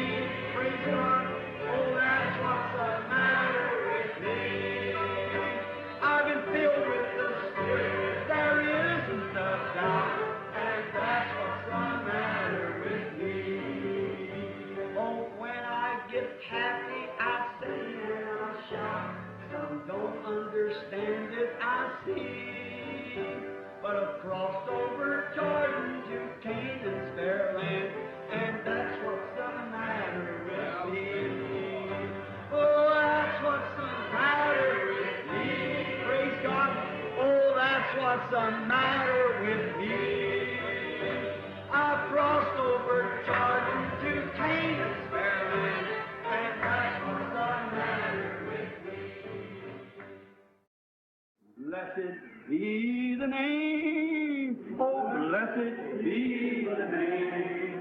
Praise God. Oh, that's what's the matter with me. I've been filled with the Spirit, there isn't a doubt, and that's what's the matter with me. Oh, when I get happy, I sing and I shout. Some don't understand it, I see. But I've crossed over Jordan to Canaan's fair land, and that's what's the matter with me. Oh, that's what's the matter with me. Praise God. Oh, that's what's the matter with me. I've crossed over Jordan to Canaan's fair land, and that's what's the matter with me. Blessed be the name, oh blessed be the name,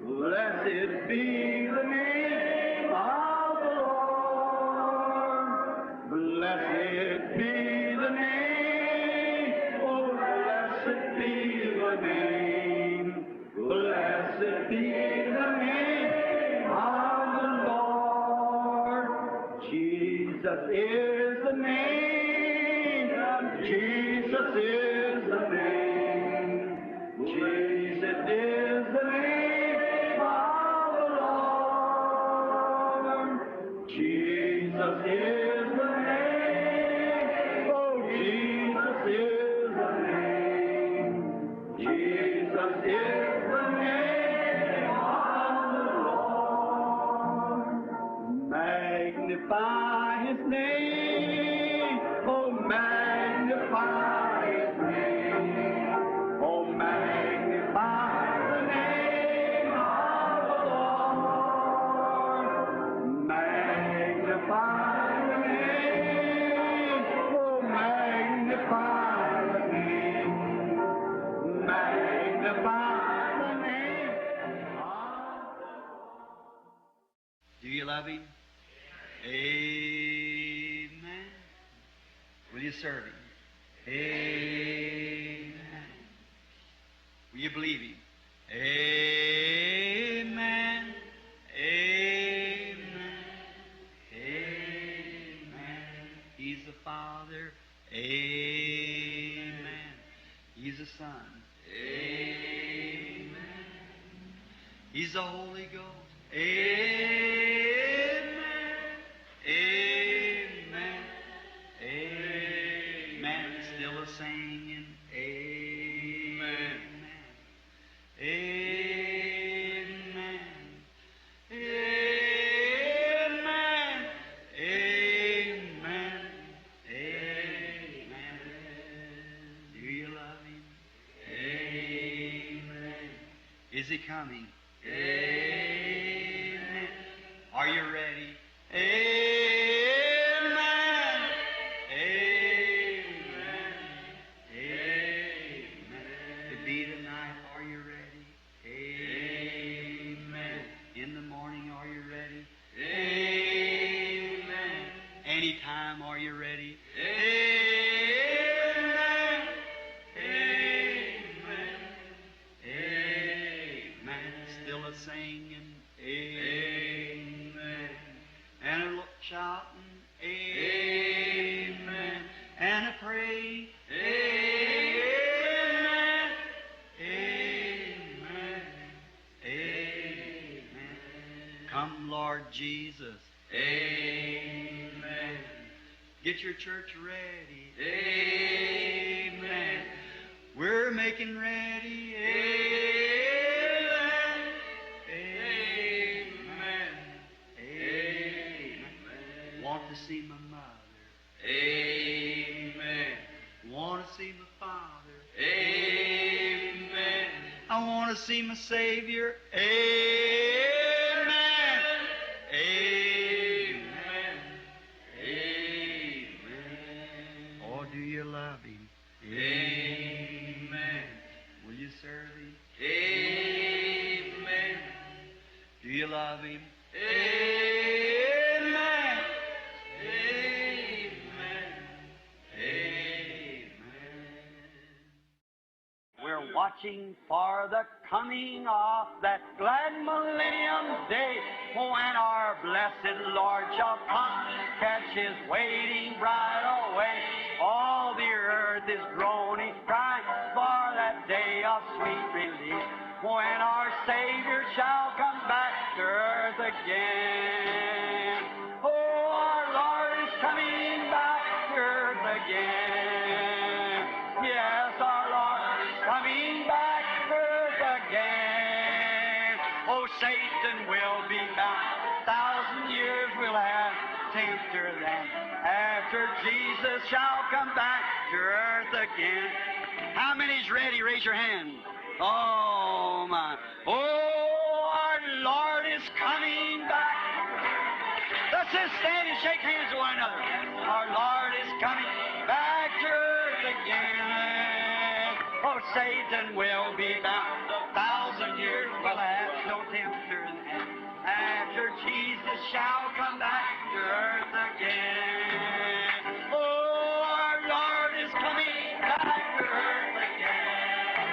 blessed be the name of the Lord. Blessed be the name, oh blessed be the name, blessed be the name of the Lord. Jesus is the name. Jesus is the name. Jesus is the name of the Lord. Jesus is the name. Oh, Jesus is the name. Jesus is the name of the Lord. Magnify His name. Oh, magnify His name. Oh, magnify the name of the Lord. Magnify the name. Oh, magnify the name. Magnify the name of the Lord. Do you love Him? Amen. Will you serve Him? Amen. Will you believe Him? Amen. Amen. Amen. He's the Father. Amen. He's the Son. Amen. He's the Holy Ghost. Amen. Amen. Amen. Still a singing. Amen. Amen. Amen. Amen. Amen. Do you love Him? Amen. He coming? Amen. Are you ready? Amen. Amen. Amen. To be tonight, are you ready? Amen. In the morning, are you ready? Amen. Anytime, are you ready? Amen. Amen. Amen. Still a singing. Amen. And a shouting. Amen. And a praise. Amen. Amen. Amen. Come, Lord Jesus. Amen. Get your church ready. Amen. We're making ready. Amen. Amen. Amen. Want to see my mother. Amen. Want to see my father. Amen. I want to see my Savior. Amen. Amen. Amen. Oh, do you love Him? Amen. Will you serve Him? Amen. Do you love Him? Amen. Amen. Amen. We're watching for the coming of that glad millennium day, when our blessed Lord shall come, catch His waiting bride away. All the earth is groaning, crying for that day of sweet release, when our Savior shall come back to earth again. Oh, our Lord is coming back to earth again. Yes, our Lord is coming back to earth again. Oh, Satan will be bound, 1,000 years will have tempter then, after Jesus shall come back to earth again. How many's ready? Raise your hand. Oh, my. Oh, our Lord is coming back. Let's just stand and shake hands with one another. Our Lord is coming back to earth again. Oh, Satan will be bound, 1,000 years will have no tempter then, after Jesus shall come back to earth again. Oh, our Lord is coming back to earth again.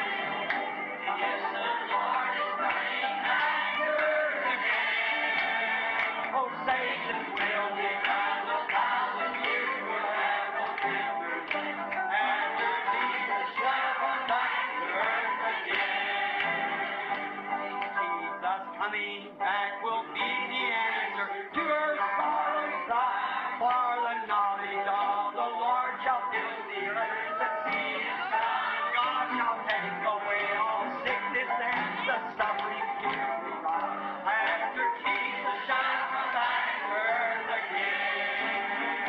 Yes, the Lord is coming back to earth again. Oh, Satan will be bound, 1,000 years will have no tempter then, after Jesus shall come back to earth again. Jesus coming back will be the answer to her sorrow cry, for the knowledge of the Lord shall fill the earth, the sea is found. God shall take away all sickness and the suffering fear we rise, after Jesus shall come back to earth again.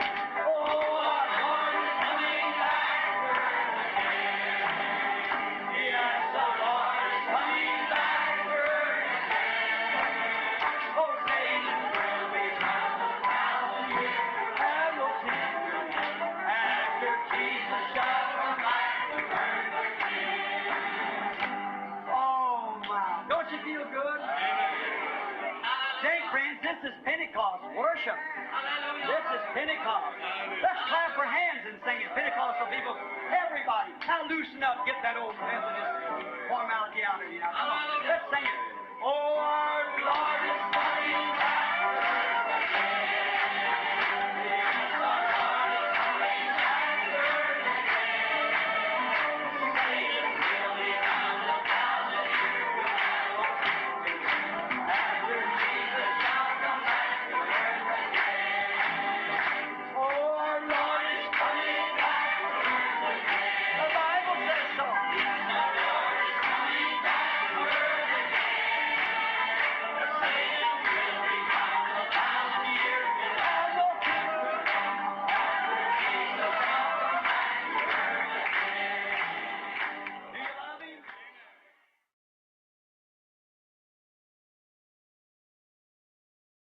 Oh, our Lord is coming back to earth again. Yes, the Lord is coming back to earth again. Oh, Satan will be bound, 1,000 years will have no tempter then, after Jesus shall come back to earth again. Oh, my. Don't you feel good? Say, friends, this is Pentecost worship. This is Pentecost. Let's clap our hands and sing it. Pentecostal people, everybody, now loosen up. Get that old Methodist formality out of you now. Come on, let's sing it. Oh, our